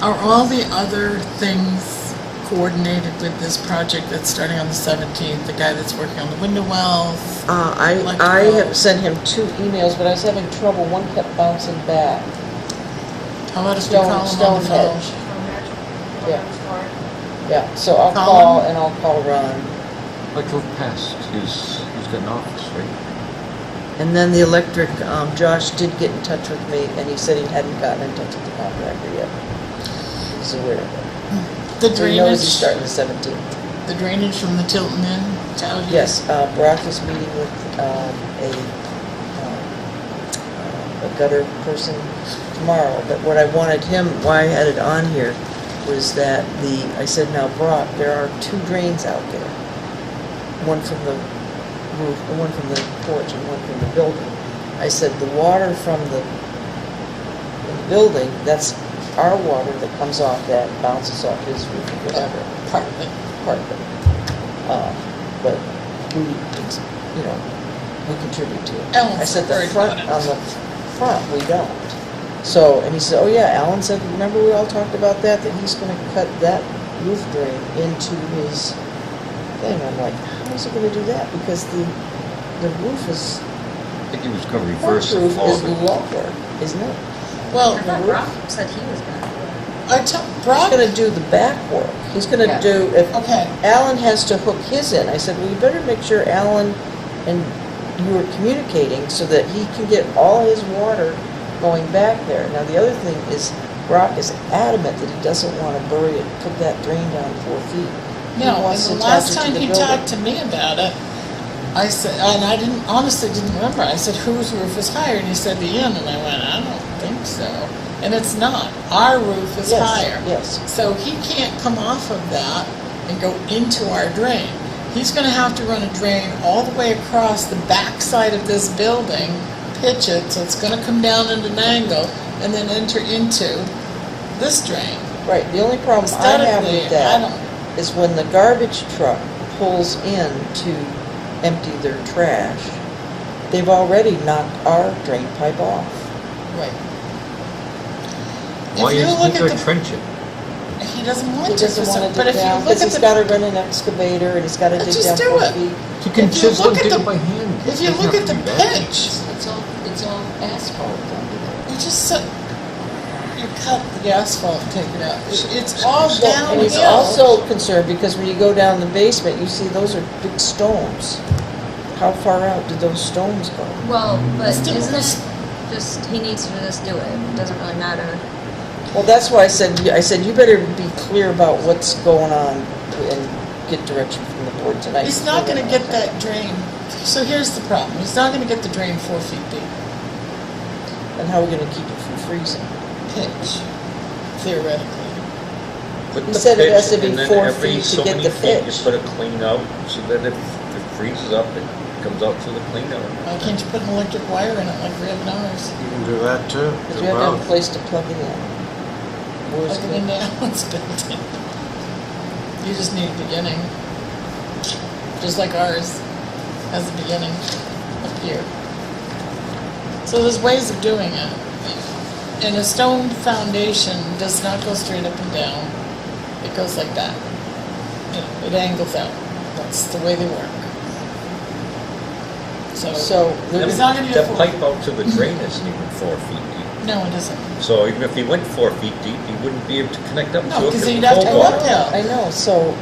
Are all the other things coordinated with this project that's starting on the 17th? The guy that's working on the window wells? I Electrical. have sent him 2 emails, but I was having trouble. One kept bouncing back. How about if we call him on the phone? Stonehenge. Yeah. Yeah, so I'll Call call him? and I'll call Ron. I drove past, he's got an office, right? And then the electric, Josh did get in touch with me and he said he hadn't gotten in touch with the contractor yet. He's aware of it. The So he knows he's drainage, starting the 17th. the drainage from the Tilton Inn to out here? Yes, Brock is meeting with a gutter person tomorrow, but what I wanted him, why I had it on here, was that I said, now Brock, there are 2 drains out there. One from the roof, and one from the porch, and one from the building. I said, the water from the building, that's our water that comes off that, bounces off his roof or whatever. Part of it. Part of it. But we, we contribute to it. Alan's I said the worried front, about it. on the front, we don't. So, and he said, oh yeah, Alan said, remember we all talked about that he's gonna cut that roof drain into his thing. I'm like, how is he gonna do that? Because the roof is, I think he was gonna front reverse the roof flow is of it. lower, isn't it? Well, I thought Brock said he was gonna do it. I tell, He's Brock, gonna do the back work. He's gonna Yeah. do, if okay, Alan has to hook his in. I said, well, you better make sure Alan and you are communicating so that he can get all his water going back there. Now, the other thing is, Brock is adamant that he doesn't want to bury it, put that drain down 4 feet. He no, and wants the to last attach it to time the he building. talked to me about it, I said, and I honestly didn't remember, I said, whose roof is higher? And he said, the inn, and I went, I don't think so. And it's not, our roof is Yes, higher. yes. So he can't come off of that and go into our drain. He's gonna have to run a drain all the way across the back side of this building, pitch it, so it's gonna come down at an angle, and then enter into this drain. Right, the only problem I have Aesthetically, with I that don't, is when the garbage truck pulls in to empty their trash, they've already knocked our drain pipe off. right. Why If you isn't look he at gonna the, trench it? he doesn't want He to, doesn't want to but dig if you down, look because at he's the, gotta run an excavator, and he's gotta dig Just down do 4 it. feet. You can If you just look dig at it the- by hand. if you Doesn't look have at to the be that. pitch, It's all asphalt under there. you just said, you cut the asphalt and take it out. It's all So- And he's downhill. also concerned, because when you go down the basement, you see those are big stones. How far out do those stones go? Well, but Still, isn't it, just, he needs to just do it. It doesn't really matter. Well, that's why I said you better be clear about what's going on and get direction from the board tonight. He's not gonna get that drain. So here's the problem. He's not gonna get the drain 4 feet deep. And how are we gonna keep it from freezing? Pitch, theoretically. Put He the said it has pitch, to be and then 4 every feet to so get many the feet pitch. You put it clean out, so that if it freezes up, it comes out through the cleanout. Why can't you put an electric wire in it like we have in ours? You can do that too. Because we have to have a place to plug it in. Where's Like in the Allen's building. You just need a beginning. Just like ours has a beginning up here. So there's ways of doing it. And a stone foundation does not go straight up and down. It goes like that. You know, it angles out. That's the way they work. So it's not gonna be a That 4 pipe out to the drain isn't even 4 feet deep. No, it isn't. So even if he went 4 feet deep, he wouldn't be able to connect up No, to it. 'cause with he'd have to cold go water. uphill. I know, so,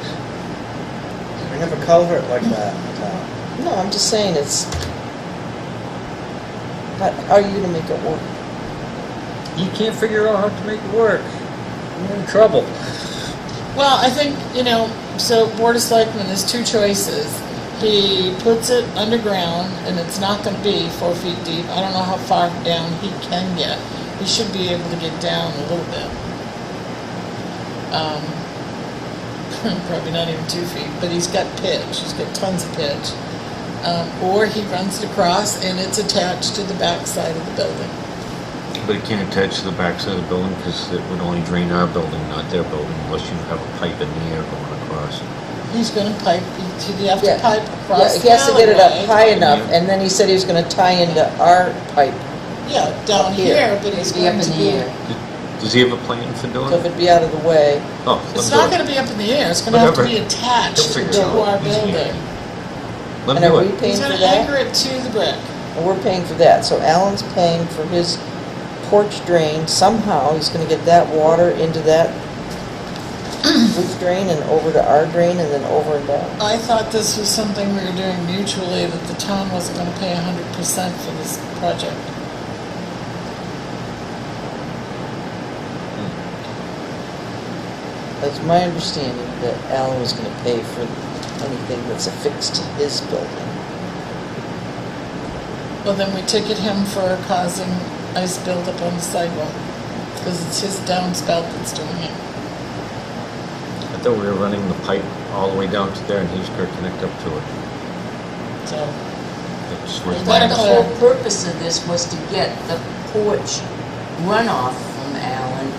We have a culvert like that in town. no, I'm just saying it's, how are you gonna make it work? You can't figure out how to make it work. You're in trouble. Well, I think, so Board of Selectmen, there's two choices. He puts it underground, and it's not gonna be 4 feet deep. I don't know how far down he can get. He should be able to get down a little bit. Probably not even 2 feet, but he's got pitch. He's got tons of pitch. Or he runs it across, and it's attached to the back side of the building. But it can't attach to the backside of the building because it would only drain our building, not their building, unless you have a pipe in the air going across. He's gonna pipe, you have to Yeah. pipe Yeah, across the he has to get it up alleyway. high enough, and then he said he was gonna tie into our pipe, Yeah, down up here. here, but it's It'd be up going in to the be. air. Does he have a plan for doing so if it? it'd be out of the way. Oh, It's let not him do gonna it. be up in the air, it's gonna have to Whatever. be attached He'll figure to it out. our He's building. here. Let And him are do we it. paying He's for gonna that? anchor it to the brick. And we're paying for that, so Alan's paying for his porch drain, somehow he's gonna get that water into that roof drain and over to our drain and then over and down. I thought this was something we were doing mutually, that the town wasn't gonna pay 100% for this project. That's my understanding, that Alan was gonna pay for anything that's affixed to his building. Well, then we ticket him for causing ice buildup on the sidewalk, because it's his downspout that's doing it. I thought we were running the pipe all the way down to there and he was gonna connect up to it. So, That's We where better The mine clear- whole purpose of this was to get the porch runoff from Allen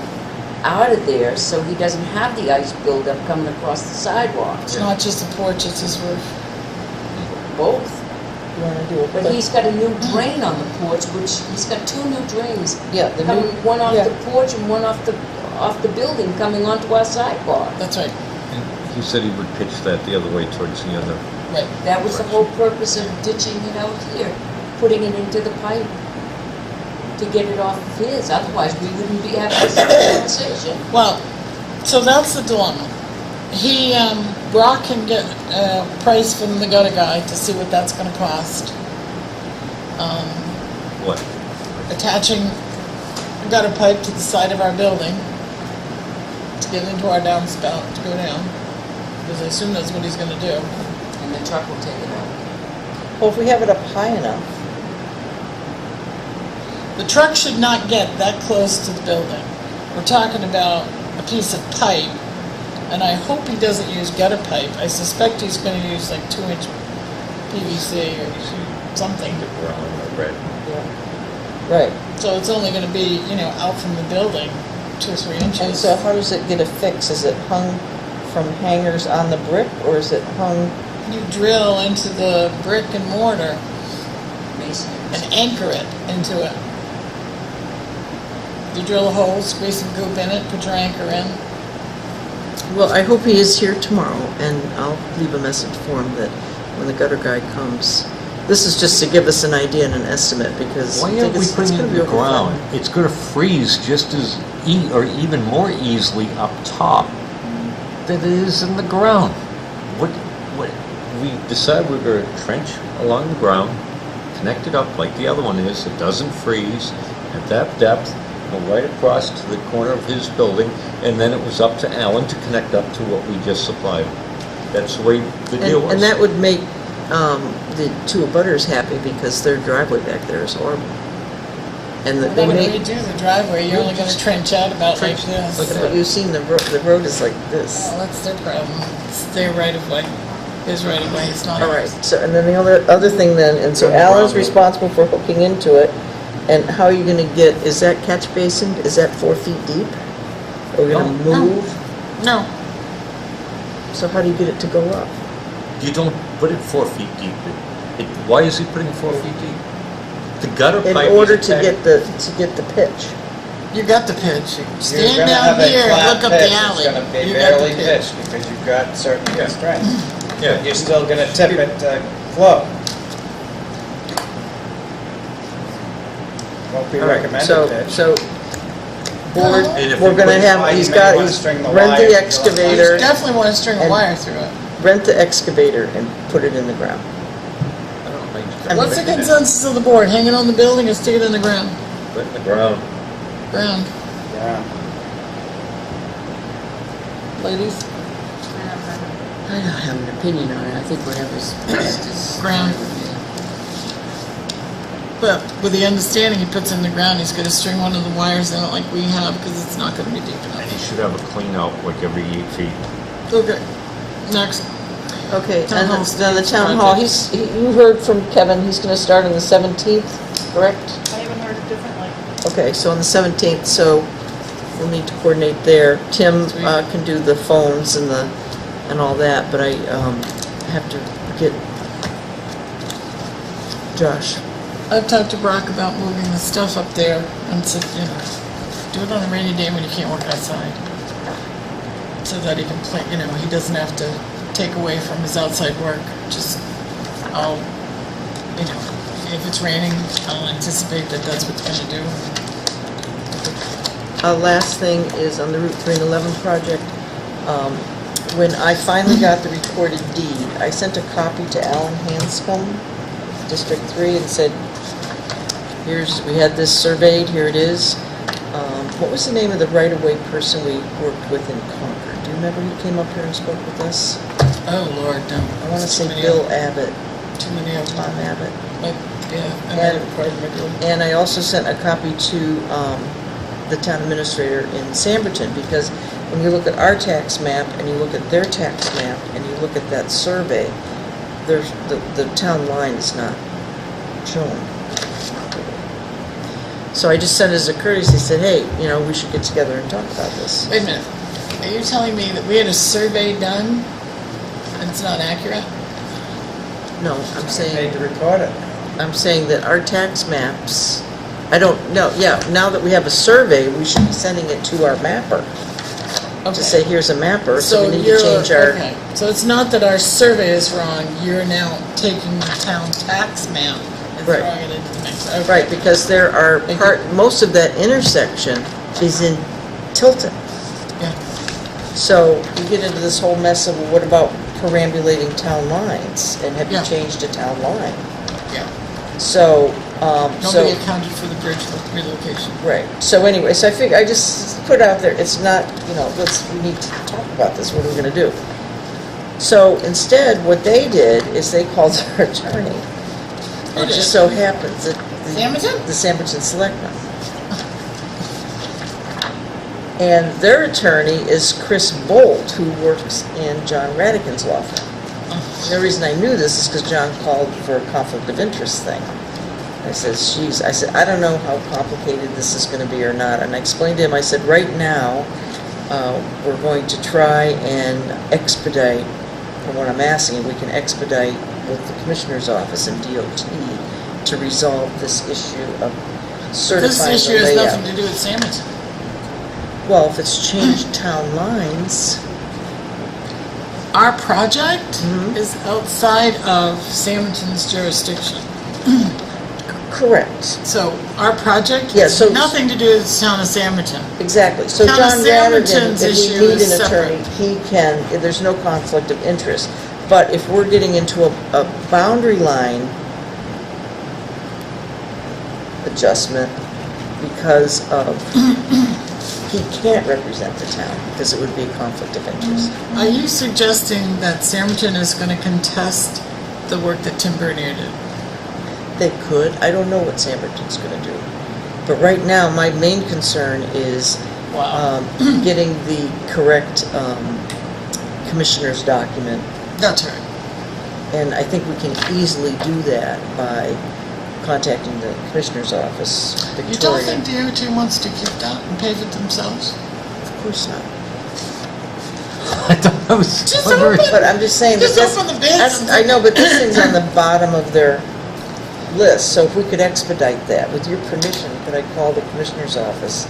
out of there so he doesn't have the ice buildup coming across the sidewalk. it's not just the porch, it's his roof. Both. You wanna do it? But he's got a new drain on the porch, which, he's got two new drains. Yeah, the Coming, new, one off yeah. the porch and one off the building coming onto our sidewalk. That's right, And he said he would pitch that the other way towards the other. right. That was the whole purpose of ditching it out here, putting it into the pipe to get it off of his, otherwise we wouldn't be having this conversation. Well, so that's the dilemma. Brock can get a price from the gutter guy to see what that's gonna cost. What? Attaching a gutter pipe to the side of our building to get into our downspout to go down, because I assume that's what he's gonna do. And the truck will take it out. Well, if we have it up high enough, The truck should not get that close to the building. We're talking about a piece of pipe, and I hope he doesn't use gutter pipe. I suspect he's gonna use like 2-inch PVC or something. The brown or red. yeah. Right, So it's only gonna be, out from the building 2 or 3 inches. and so how does it get affixed? Is it hung from hangers on the brick, or is it hung, You drill into the brick and mortar Mason. and anchor it into it. You drill a hole, squeeze some goop in it, put your anchor in. well, I hope he is here tomorrow, and I'll leave a message for him that when the gutter guy comes, this is just to give us an idea and an estimate, because I Why think aren't we it's putting it gonna in be the over ground? It's gonna freeze just as, or even more easily up top than it is in the ground. What, we decide we're gonna trench along the ground, connect it up like the other one is, it doesn't freeze at that depth, go right across to the corner of his building, and then it was up to Alan to connect up to what we just supplied. That's the way the deal was. And that would make the two abutters happy because their driveway back there is horrible. And Well, they when may, we do the driveway, you're only gonna trench out about like this. but you've seen the road is like this. Well, that's their problem. It's their right of way. His right of way, it's not All right, ours. so, and then the other thing then, and so Alan's responsible for hooking into it, and how are you gonna get, is that catch basin, is that 4 feet deep? Are we gonna No. move? No, So how do you get it to go up? You don't put it 4 feet deep. Why is he putting 4 feet deep? The gutter In pipe order is to attached- get the pitch. you got the pitch. You're Stand gonna down have a here and flat look up pitch. the alley. It's gonna be You got the barely pitch. pitched because you've got certain constraints. Yeah. You're still gonna tip it to flow. Won't be All right, recommended so, pitch. so, board, And if we're you gonna put- have, you he's may got, wanna he's, string the rent wire the to the- You excavator, definitely want to string a And- wire through it. rent the excavator and put it in the ground. I don't think so. I mean, What's the consensus of the board? Hang it on the building or stick it in the ground? Right in the ground. Ground, Yeah. ladies? I don't have an opinion on it. I think whatever's best is. Ground. But with the understanding he puts in the ground, he's gonna string one of the wires in it like we have, because it's not gonna be deep And enough. he should have a clean out like every 8 feet. Okay, next. Okay, Town and hall then the town hall, you heard from Kevin, he's gonna start on the 17th, correct? I haven't heard it differently. Okay, so on the 17th, so we'll need to coordinate there. Tim Sweet. can do the phones and all that, but I have to get Josh. I've talked to Brock about moving the stuff up there and said, you know, do it on a rainy day when you can't work outside. So that he can play, you know, he doesn't have to take away from his outside work. Just, I'll, you know, if it's raining, I'll anticipate that that's what's gonna do. Last thing is on the Route 3 and 11 project. When I finally got the recorded deed, I sent a copy to Alan Hanscom, District 3, and said, we had this surveyed, here it is. What was the name of the right-of-way person we worked with in Concord? Do you remember he came up here and spoke with us? Oh, Lord, no. I want to say Too many Bill of- Abbott, Too many of Tom them. Abbott. But, yeah, I And- made it part of my deal. And I also sent a copy to the town administrator in Samberton, because when you look at our tax map and you look at their tax map and you look at that survey, there's, the town line is not shown. So I just sent as a courtesy, said, hey, you know, we should get together and talk about this. Wait a minute. Are you telling me that we had a survey done and it's not accurate? No, I'm Paid saying, to record it. I'm saying that our tax maps, I don't know, yeah, now that we have a survey, we should be sending it to our mapper. To say, here's a mapper, so we need to change our. Okay, so it's not that our survey is wrong, you're now taking the town tax map and Right. throwing it into the mix. Okay. Right, because there are Thank most of that intersection is in Tilton. Yeah. So you get into this whole mess of, well, what about perambulating town lines? And have you Yeah. changed a town line? Yeah. So, Nobody accounted for the bridge relocation. right. So anyway, so I figure, I just put it out there, it's not, you know, we need to talk about this, what are we gonna do? So instead, what they did is they called their attorney. Who It did? just so happens that Samberton? the Samberton Selectmen. And their attorney is Chris Bolt, who works in John Radican's law firm. The reason I knew this is because John called for a conflict of interest thing. I said, geez, I said, I don't know how complicated this is going to be or not. And I explained to him, I said, right now, we're going to try and expedite, from what I'm asking, we can expedite with the Commissioner's Office and DOT to resolve this issue of This certifying issue the has layout. nothing to do with Samberton. Well, if it's changed town lines, Our project Mhm. is outside of Samberton's jurisdiction. correct, So our project Yeah, has so- nothing to do with the town of Samberton. exactly. So Town of John Radigan, Samberton's if we issue need is an attorney, he can, there's no conflict of interest. But if we're getting into a boundary line adjustment because of, he can't represent the town because it would be a conflict of interest. Are you suggesting that Samberton is going to contest the work that Tim Bernier did? They could. I don't know what Samberton's going to do. But right now, my main concern is Wow. getting the correct commissioner's document. That's right. And I think we can easily do that by contacting the commissioner's office, Victoria. You don't think DOT wants to keep that and pave it themselves? Of course not. I thought I was Just wondering. open. But I'm just saying that Just open the bids. I know, but this thing's on the bottom of their list, so if we could expedite that, with your permission, could I call the commissioner's office?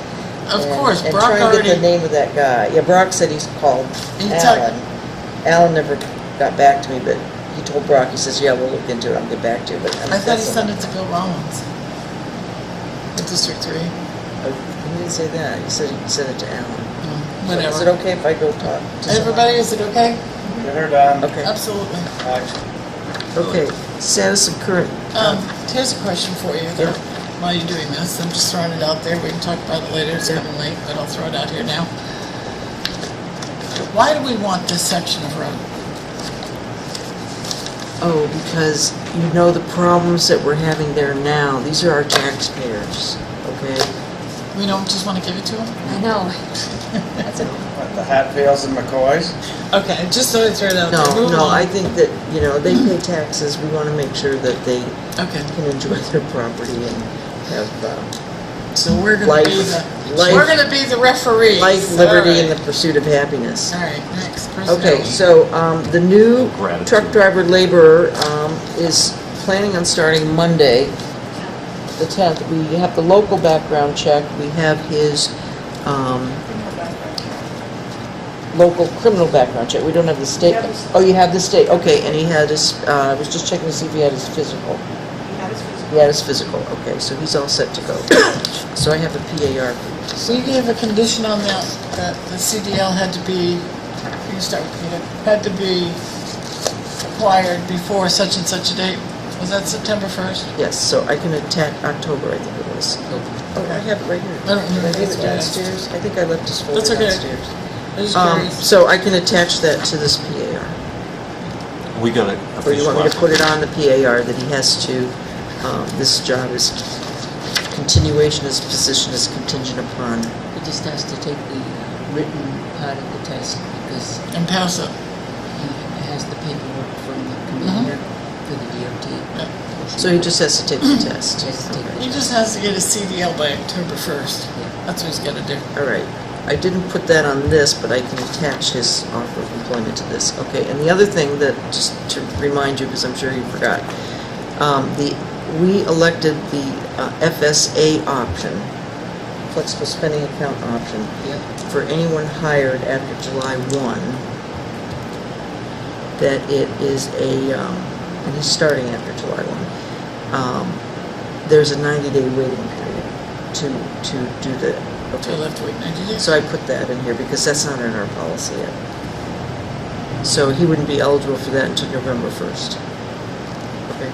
Of course, And Brock try and get the already, name of that guy. Yeah, Brock said he's called He Alan. Alan never got back to me, but he told Brock, he says, yeah, we'll look into it, I'll get back to you, but. I thought he sent it to Bill Rollins. With District 3. He didn't say that, he said he sent it to Alan. Whatever. Is it okay if I go talk to someone? Everybody, is it okay? Get her done. Okay, Absolutely. Action. okay, status of current, Here's a question for you, Yeah. while you're doing this. I'm just throwing it out there. We can talk about it later. It's Yeah. coming late, but I'll throw it out here now. Why do we want this section of road? oh, because you know the problems that we're having there now, these are our taxpayers, okay? We don't just want to give it to them? I know. That's a, What, the Hatfields and McCoys? Okay, just so I throw it out there. No, Move no, on. I think that, you know, they pay taxes, we wanna make sure that they Okay, can enjoy their property and have, so we're gonna be we're gonna be the referees. life, liberty, and All the pursuit of happiness. right. All right, next. Personnel. Okay, so, the new Gratitude. truck driver laborer, is planning on starting Monday, the 10th. We have the local background check, we have his, local criminal background check, we don't have the state. Yeah, this- Oh, you have the state, okay, and he had his, I was just checking to see if he had his physical. He had his physical. He had his physical, okay, so he's all set to go. So I have a PAR. So you gave a condition on that the CDL had to be, you start with Peter, had to be acquired before such and such a date. Was that September 1st? Yes, so I can attach, October, I think it was. Oh, I have it right here. I don't remember. Did I leave it That's okay. downstairs? I think I left his folder That's okay. downstairs. I was curious. So I can attach that to this PAR. We got a Or you official. want me to put it on the PAR that he has to, this job is, continuation of his position is contingent upon. He just has to take the written part of the test because And pass it. he has the paperwork from the commissioner for the DOT. So he just has to take the test. He has to take He just has to get his CDL by October 1st. Yeah. That's what he's got to do. All right. I didn't put that on this, but I can attach his offer of employment to this. Okay, and the other thing that, just to remind you, because I'm sure you forgot, we elected the FSA option, flexible spending account option, Yep. for anyone hired after July 1, that it is a, and he's starting after July 1, there's a 90-day waiting period to do the, So okay. left to wait 90 days. So I put that in here because that's not in our policy yet. So he wouldn't be eligible for that until November 1st. Okay,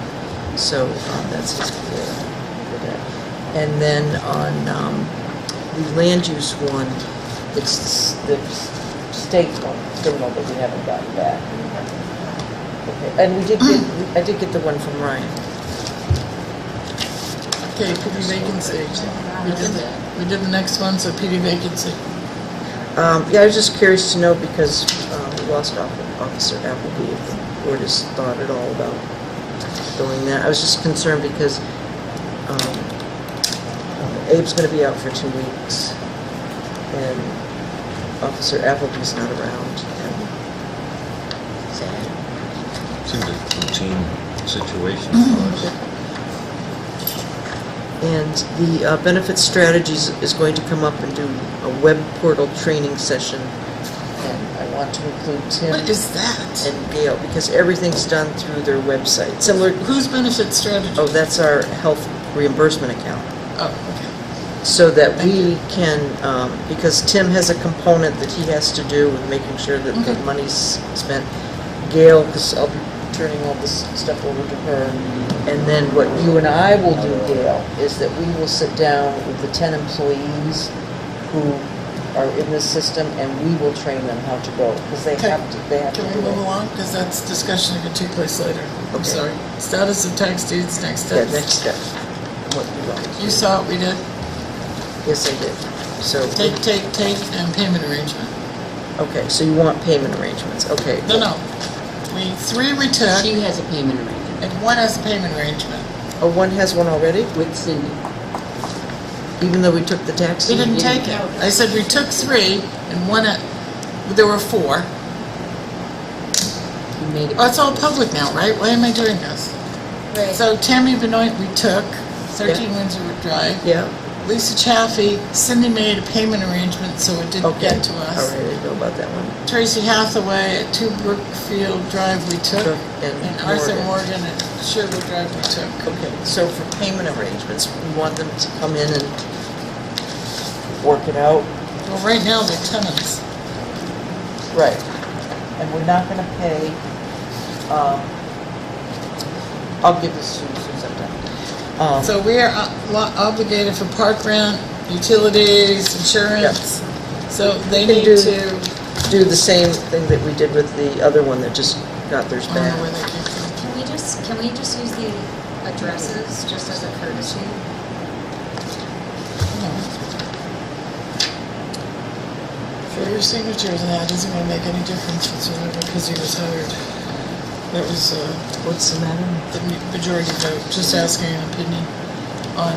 so that's his PA for that. And then on the land use one, it's the state one, criminal, that we haven't gotten back. Okay, and I did get the one from Ryan. Okay, PD vacancy. We did the next one, so PD vacancy. Yeah, I was just curious to know because we lost Officer Appleby, if the board has thought at all about doing that. I was just concerned because Abe's going to be out for 2 weeks, and Officer Appleby's not around. And Seems a routine situation for us. And the benefits strategies is going to come up and do a web portal training session, and I want to include Tim What is that? and Gail, because everything's done through their website. Similar, Whose benefit strategy? oh, that's our health reimbursement account. Oh, okay. So that we can, because Tim has a component that he has to do with making sure that the Okay. money's spent. Gail, because I'll be turning all this stuff over to her. And then what you and I will do, Gail, is that we will sit down with the 10 employees who are in this system, and we will train them how to go, because they Okay. have to Can we do move it. along? Because that's discussion that can take place later. I'm Okay. sorry. Status of tax deeds, next Yeah, step. next step. What you want. You saw what we did. Yes, I did. So, Take, and payment arrangement. okay, so you want payment arrangements, okay. No. Three we took, She has a payment arrangement and one has a payment arrangement. Oh, one has one already, with Cindy. even though we took the tax? He didn't take it. I said we took three, and one, there were four. You made it. Oh, it's all public now, right? Why am I doing this? Right. So Tammy Benoit we took, 13 Windsor Drive. Yeah, Lisa Chaffee, Cindy made a payment arrangement, so it didn't okay. get to All us. right, I didn't know about that one. Tracy Hathaway at 2 Brookfield Drive we took, Took, and and Arthur Morgan. Morgan at Sherwood Drive we took. Okay, so for payment arrangements, we want them to come in and work it out? Well, right now they're tenants. Right. And we're not gonna pay, I'll give this to you as soon as I'm done. So we are obligated for park rent, utilities, insurance. So they We need can to, do the same thing that we did with the other one that just got theirs I don't know where back. they came from. Can we just use the addresses just as a courtesy? For your signatures, and that isn't gonna make any difference whatsoever, because he was hired. That was, What's the matter? the majority vote, just asking an opinion on,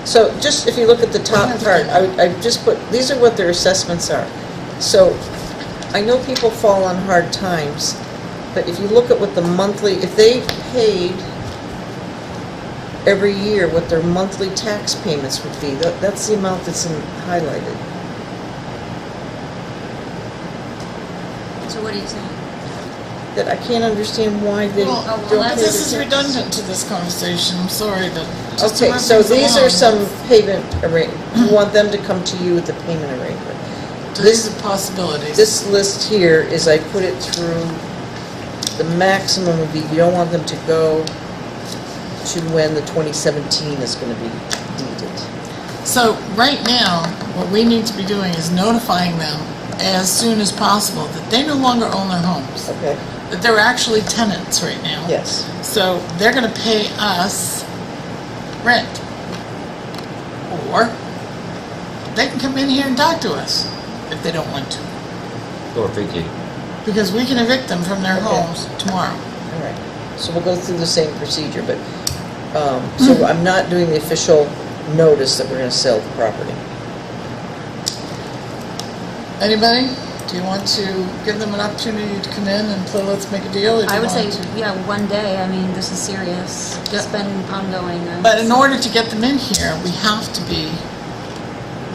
So just, if you look at the top part, I just put, these are what their assessments are. So, I know people fall on hard times, but if you look at what the monthly, if they paid every year what their monthly tax payments would be, that's the amount that's highlighted. So what are you saying? That I can't understand why they well, well, don't that's- pay this is the tax. redundant to this conversation, I'm sorry, but just to Okay, move so things these are along. some payment you want them to come to you with the payment arrangement. These are possibilities. This list here is, I put it through, the maximum would be, you don't want them to go to when the 2017 is gonna be deeded. So right now, what we need to be doing is notifying them as soon as possible that they no longer own their homes, Okay, that they're actually tenants right now. yes. So they're gonna pay us rent. Or they can come in here and talk to us if they don't want to. Or vacate. Because we can evict them from their Okay. homes tomorrow. All right, so we'll go through the same procedure, but, so I'm not doing the official notice that we're gonna sell the property. Anybody? Do you want to give them an opportunity to come in and play let's make a deal? Or do I you would say, want to- yeah, one day. I mean, this is serious. It's Yeah. been ongoing. But in order to get them in here, we have to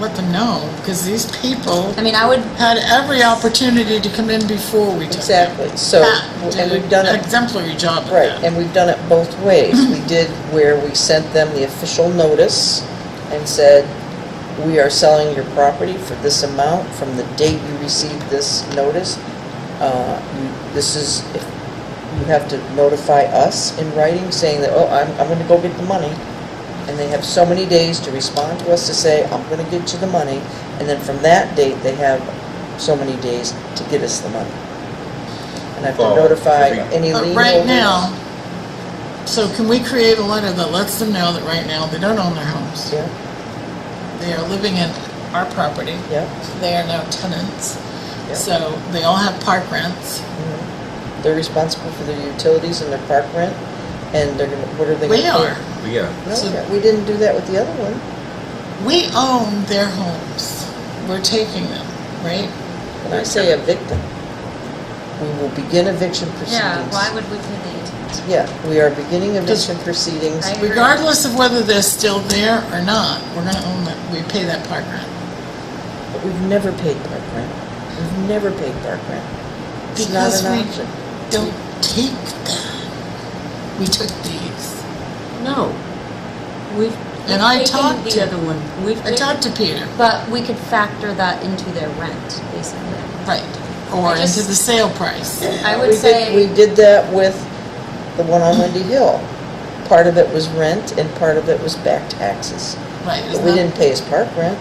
let them know, because these people I mean, I would, had every opportunity to come in before we took them. Exactly, so, Pat and did we've done an it. exemplary job at Right, that. and we've done it both ways. We did where we sent them the official notice and said, we are selling your property for this amount from the date you received this notice. This is, you have to notify us in writing saying that, oh, I'm gonna go get the money. And they have so many days to respond to us to say, I'm gonna get you the money. And then from that date, they have so many days to get us the money. And I have to Well, notify every- any But lien right holders. now, so can we create a letter that lets them know that right now they don't own their homes? Yeah, They are living in our property. yeah. They are now tenants. Yeah. So they all have park rents. Mhm. They're responsible for their utilities and their park rent, and they're gonna, what are they gonna We pay? are. Yeah. No, So- we didn't do that with the other one. We own their homes. We're taking them, right? When I say evict them, we will begin eviction proceedings. yeah, why would we pay the utilities? Yeah, we are beginning eviction proceedings. I agree. Regardless of whether they're still there or not, we're gonna own them. We pay that park rent. But we've never paid park rent. We've never paid park rent. It's not Because an we option. don't take them. We took these. No. We've And I taken talked the to- other one. We've I talked to Peter. But we could factor that into their rent, basically. Right. or I just- into the sale price. I We would say. did that with the one on Windy Hill. Part of it was rent and part of it was back taxes. Right. But we didn't pay his park rent.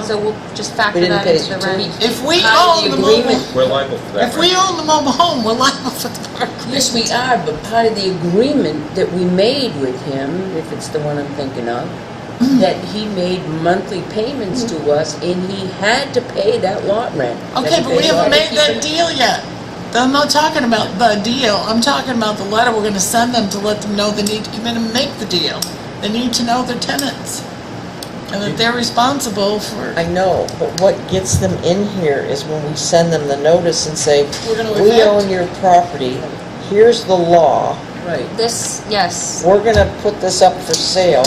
So we'll just factor We didn't that pay into the his rent. If we Part of own the the mobile, agreement- We're liable for that. if we own the mobile home, we're liable for the park. Yes, we are, but part of the agreement that we made with him, if it's the one I'm thinking of, that he made monthly payments to us and he had to pay that lot rent. Okay, but we Everybody haven't ought to made keep that it- deal yet. I'm not talking about the deal. I'm talking about the letter we're gonna send them to let them know they need to come in and make the deal. They need to know their tenants. And that they're responsible for, I know, but what gets them in here is when we send them the notice and say, we're gonna we evict. own your property, here's the law, Right, This, yes. we're gonna put this up for sale,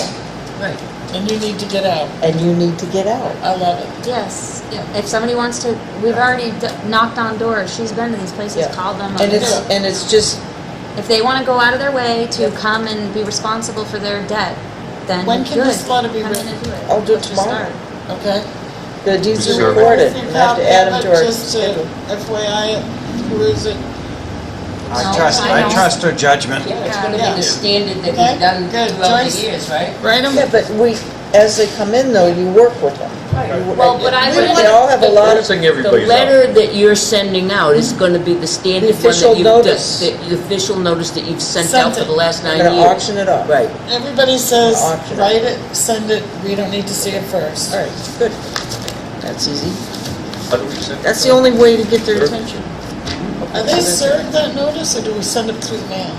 right. And you need to get out. and you need to get out. I love it. Yes. If somebody wants to, we've already knocked on doors. She's been to these places, Yeah. called them. And it's just, If they want to go out of their way to come and be responsible for their debt, then When can good. this letter be Come in written? and do it. I'll do it Let's just tomorrow. start. Okay? the deeds We are serve- recorded, Everything and I have copy to add of them to it, our just to schedule. FYI, peruse it. I No, trust, I I know. trust her judgment. Yeah, it's gonna Yeah. be the standard that Okay, we've done good. throughout Joyce? the years, right? Write them. Yeah, but as they come in though, you work with them. Well, what I would, They all have a lot First of, thing The everybody's out. letter that you're sending out is gonna be the standard one official that you've, notice. the official notice that you've sent Sent out for it. the last we're 9 gonna years. auction it off. Right. Everybody says, Auction it. write it, send it, we don't need to see it first. All right, good. That's easy. How do we send That's it? the only way to get their Sure. attention. Are they served that notice, or do we send it through the mail?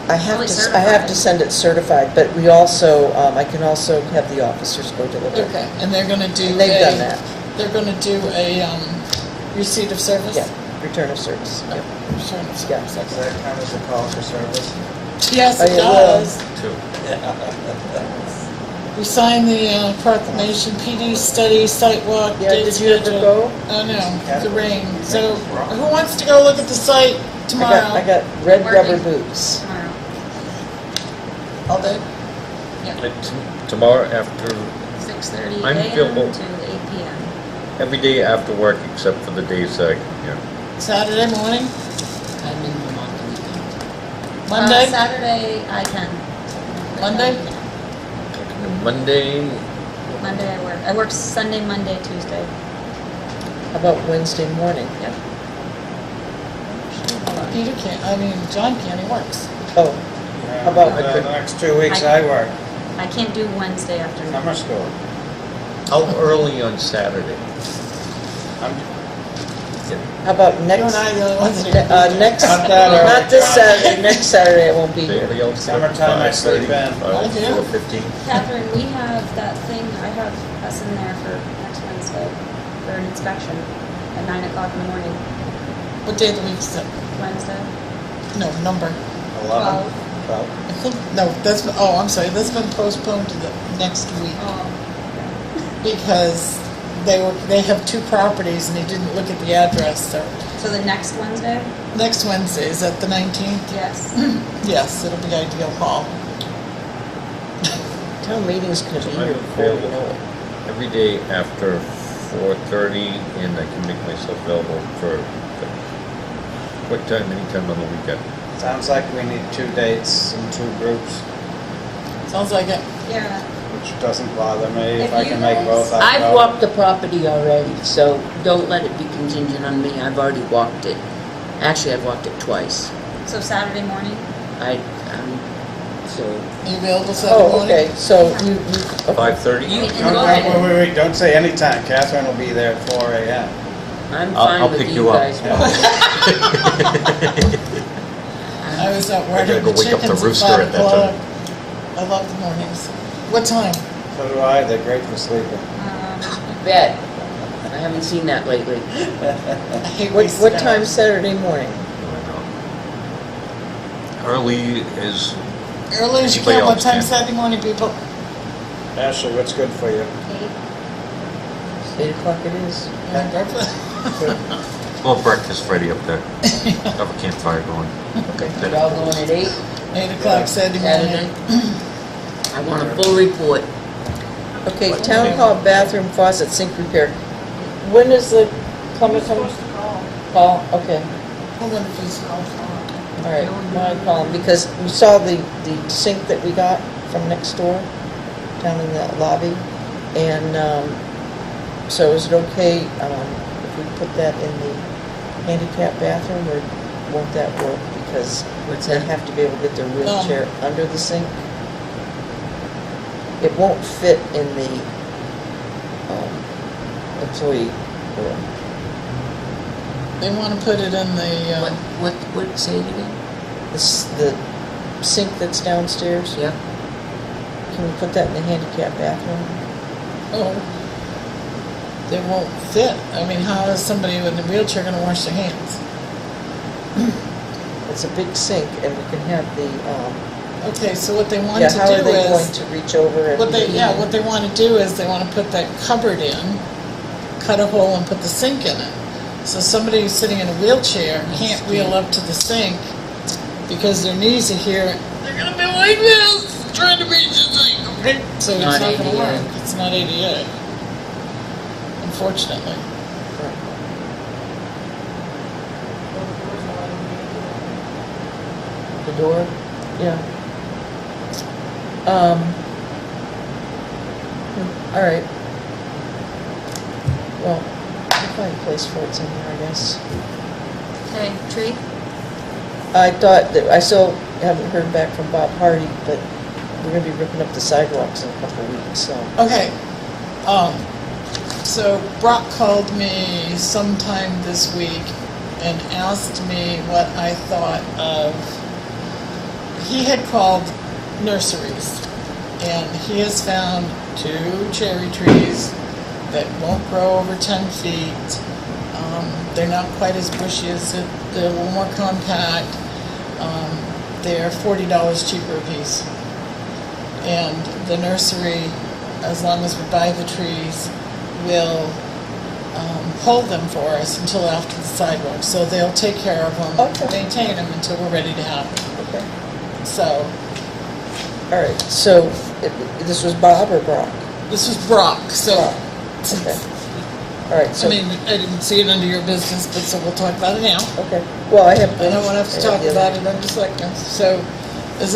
I have Probably to, I have to certified. send it certified, but we also, I can also have the officers go deliver it. Okay, and they're gonna do And they've done that, They're gonna do a, receipt of service? yeah, return of service, yeah. Return of Yeah. service, Does that count as a call for service? Yes, Oh, it it will. does. Two. We signed the proclamation, PD study, site walk, Yeah, date did you ever schedule. go? Oh, no, the rain. So, who wants to go look at the site I tomorrow? got red rubber Working. boots. tomorrow. All day? Tomorrow after, 6:30 I'm a.m. available. to 8 p.m. every day after work except for the days that, Saturday morning? I'm in Vermont the weekend. Monday? Saturday, I can. Monday? Monday, Monday I work. I work Sunday, Monday, Tuesday. How about Wednesday morning? Yep. Peter can't, John can't, he works. Oh, How about- The next 2 weeks I work, I can't do Wednesday afternoon. summer school. how early on Saturday? I'm, how about You and next, I are the only ones that can. next, Not that early, not this John. Saturday, next Saturday I won't be Does here. anybody else? Summertime, I sleep in. I do. 4:15. Catherine, we have that thing, I have us in there for next Wednesday for an inspection at 9 o'clock in the morning, What day of the week is it? Wednesday. No, number. 11, 12. I think, no, I'm sorry, that's been postponed to the next week Oh, because they have 2 properties and he didn't look at the address, so. so the next Wednesday? Next Wednesday, is that the 19th? Yes. Yes, it'll be ideal, Paul. Town meeting's gonna be I'm here before you know available it. every day after 4:30, and I can make myself available for what time, anytime on the weekend. Sounds like we need 2 dates and 2 groups, Sounds like it. Yeah. which doesn't bother me. If If I you can make guys- both, I'll I've go. walked the property already, so don't let it be contingent on me. I've already walked it. Actually, I've walked it twice. So Saturday morning? So, You available Saturday Oh, morning? okay, so you, 5:30? you Go can go ahead. ahead. Wait, don't say anytime. Catherine will be there at 4 a.m. I'm I'll fine with pick you you up. guys. I was out I gotta watering go the wake up the chickens at rooster 5 at that o'clock. time. I love the mornings. What time? So do I. They're great for sleeping. Bet. I haven't seen that lately. I hate what wasting time hours. Saturday morning? Early is, Early as you Anybody can. What else time can. Saturday morning, people? Ashley, what's good for you? 8. 8 o'clock it is. Yeah, breakfast. well, breakfast ready up there. Have a campfire going. Okay. We're all going at 8 8 o'clock Saturday Saturday. morning. I want a full report. Okay, town hall bathroom faucet sink repair. When is the plumber coming? Paul, okay. I wonder if he's all All right, well, I call him, because we saw the sink that we got from next door, down in the lobby, and, so is it okay, if we put that in the handicap bathroom, or won't that work? Because What's they that? have to be able to get their wheelchair under the sink. It won't fit in the, employee room. They want to put it in the, What, say it again? The sink that's downstairs, Yep. can we put that in the handicap bathroom? oh, they won't fit. I mean, how is somebody with a wheelchair gonna wash their hands? It's a big sink, and we can have the, Okay, so what they want yeah, to how are do they going is, to reach over and? what they want to do is they want to put that cupboard in, cut a hole and put the sink in it. So somebody who's sitting in a wheelchair can't wheel up to the sink because their knees are here. They're gonna be like this, trying to reach the sink, okay? So it's Not not gonna ADA. work. It's not ADA. Unfortunately. The door, yeah. All right. Well, we'll find a place for it somewhere, I guess. Okay, tree? I thought that, I still haven't heard back from Bob Hardy, but we're gonna be ripping up the sidewalks in a couple of weeks, so. Okay, so Brock called me sometime this week and asked me what I thought of, he had called nurseries, and he has found 2 cherry trees that won't grow over 10 feet. They're not quite as bushy as it, they're a little more compact. They're $40 cheaper a piece. And the nursery, as long as we buy the trees, will hold them for us until after the sidewalk. So they'll take care of them, Okay. maintain them until we're ready to have them. Okay. So All right, so this was Bob or Brock? this was Brock. So Brock. Okay. All right, so. I mean, I didn't see it under your business, but so we'll talk about it now. Okay, well, I have. I don't want to have to talk about it under selectmen. So is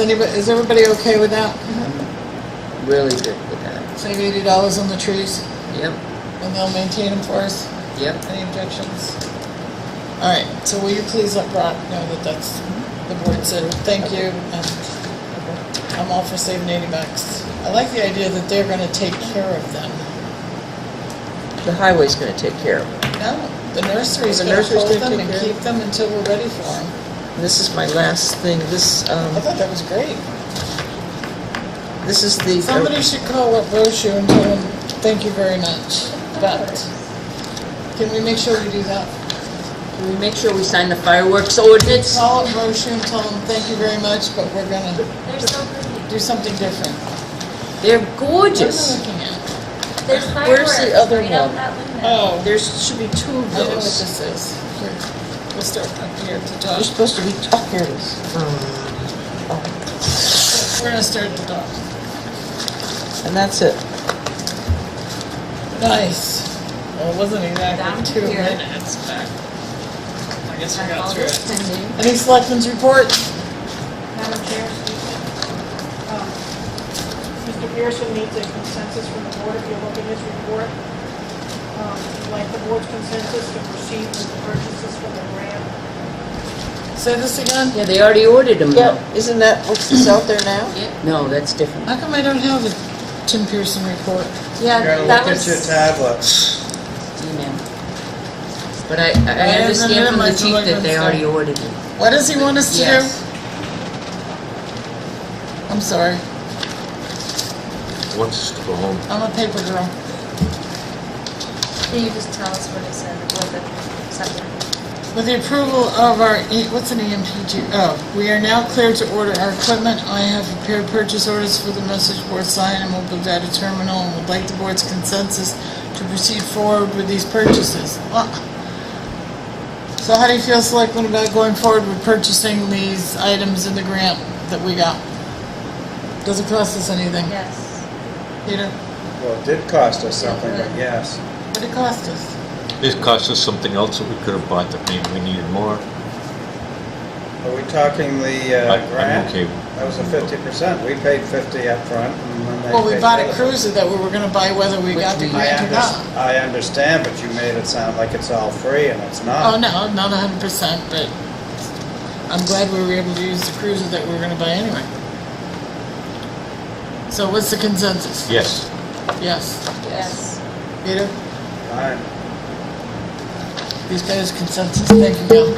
everybody okay with that? Really good with that. Save $80 on the trees Yep, and they'll maintain them for us? yep. Any objections? All right, so will you please let Brock know that that's, the board said thank you, and I'm all for saving $80. I like the idea that they're gonna take care of them. The highway's gonna take care of it. No, the nursery's The gonna nursery's hold gonna them take and care of keep them until we're ready for them. This is my last thing, this, I thought that was great. this is the. Somebody should call up Roshu and tell them, thank you very much. But, can we make sure we do that? Can we make sure we sign the fireworks ordinance? Call up Roshu and tell them, thank you very much, but we're gonna They're so pretty. do something different. They're What am I gorgeous. looking at? There's Where's the fireworks other right out one? that window. Oh, There should be 2 of I don't know what those. this is. Here, we'll start up here at the They're top. supposed to be, oh, here it is. Oh, We're gonna start at the top. and that's it. Nice. Well, it wasn't Down exactly 2 here. minutes, but I guess we That's got all through this it. pending. Any selectmen's report? Madam Chair, Mr. Pearson needs a consensus from the board if you look at his report. He'd like the board's consensus to proceed with the purchases for the grant. Say this again? Yeah, they already ordered them Yeah, though. isn't that, what's this out there now? Yeah. No, that's different. How come I don't have a Tim Pearson report? Yeah, that was. tablet. Email. But I haven't understand been from my the chief that they selectmen's already stuff. ordered it. What does he want us to do? Yes. I'm sorry. Wants us to go home. I'm a paper girl. Can you just tell us what it said, what the second? With the approval of our, what's an EMPG? Oh, we are now clear to order our equipment. I have prepared purchase orders for the message board sign and mobile data terminal and would like the board's consensus to proceed forward with these purchases. So how do you feel, Selectmen, about going forward with purchasing these items in the grant that we got? Does it cost us anything? Yes. Peter? Well, it did cost us something, but yes. What did it cost us? This cost us something else that we could have bought that maybe we needed more. Are we talking the I'm grant? okay. That was a 50%. We paid 50 up front, and then they Well, we paid bought a the other. cruiser that we were gonna buy whether we got the Which we- grant or not. I understand, but you made it sound like it's all free, and it's not. Oh, no, not 100%, but I'm glad we were able to use the cruiser that we were gonna buy anyway. So what's the consensus? Yes. Yes. Yes. Peter? Fine. These guys' consensus, thank you, Bill.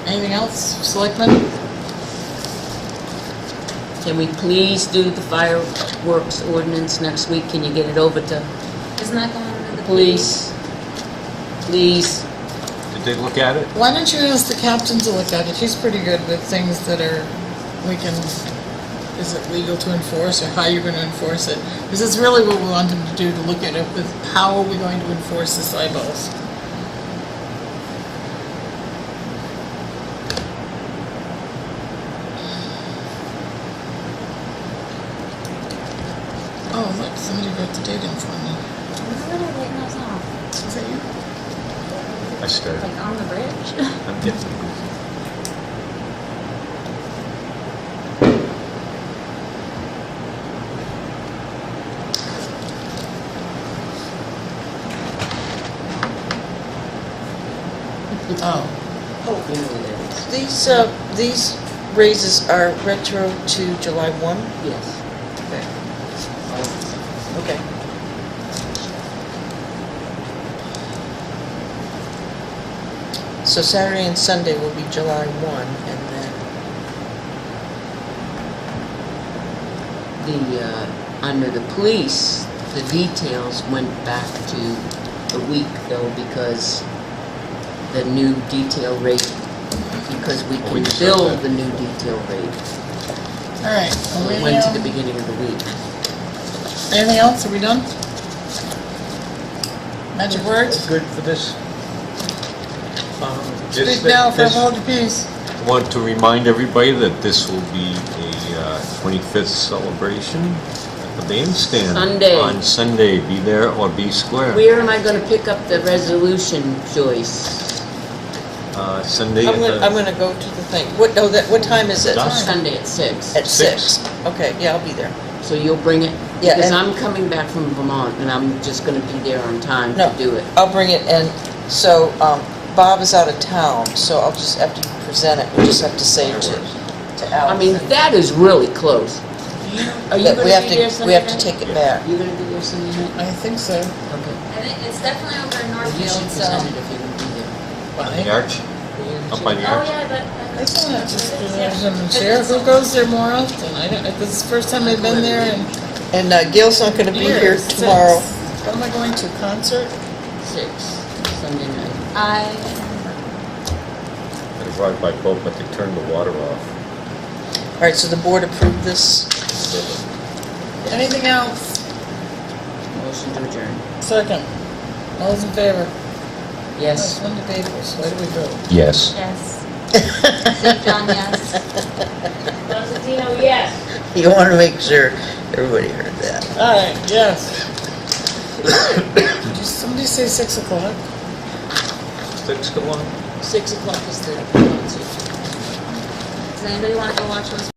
Anything else, Selectmen? Can we please do the fireworks ordinance next week? Can you get it over to Isn't that going under the police? Please. Did they look at it? Why don't you ask the captain to look at it? He's pretty good with things that are, we can, is it legal to enforce or how you're gonna enforce it? Because it's really what we want him to do, to look at it with how are we going to enforce this eyeballs? Oh, look, somebody wrote the date in for me. Where are they lighting those off? Is that you? I started. Like on the bridge? I'm getting Oh. These raises are retro to July 1? Yes. Okay. So Saturday and Sunday will be July 1, and then, Under the police, the details went back to a week though because the new detail rate, because we Oh, we can just bill said that. the new detail rate. All right. So it went to the beginning of the week. Anything else? Are we done? Magic words? good for this. Speak now for hold your peace. I want to remind everybody that this will be a 25th celebration at the bandstand. Sunday. On Sunday. Be there or be square. Where am I gonna pick up the resolution, Joyce? Sunday I'm at gonna, the... I'm gonna go to the thing. What time is it? Dusk. Sunday at 6. At 6. 6. Okay, yeah, I'll be there. So you'll bring it? Yeah, Because and- I'm coming back from Vermont and I'm just gonna be there on time No. to do it. I'll bring it, and so, Bob is out of town, so I'll just, after you present it, we'll just have to say to Alex. I mean, that is really close. Are you that gonna we have be there to, Sunday we have to night? take it back. You gonna be there Sunday night? I think so. Okay. I think it's definitely over in Well, you should Northfield, so. present it if you're gonna be there. On the arch? Up by the Oh, arch? yeah, but. I thought it just the sheriff who goes there more often. I don't, this is the first time I've been there in And Gail's not gonna be here years. tomorrow. What am I going to, concert? 6, Sunday night. I. I drive by boat, but they turned the water off. All right, so the board approved this? Anything else? Motion to adjourn. Second. All those in favor? Yes. Linda Papers, where do we go? Yes. Yes. St. John, yes. Constantino, yes. You wanna make sure everybody heard that. All right, yes. Did somebody say 6 o'clock? 6 to 1? 6 o'clock is the concert. Does anybody want to go watch those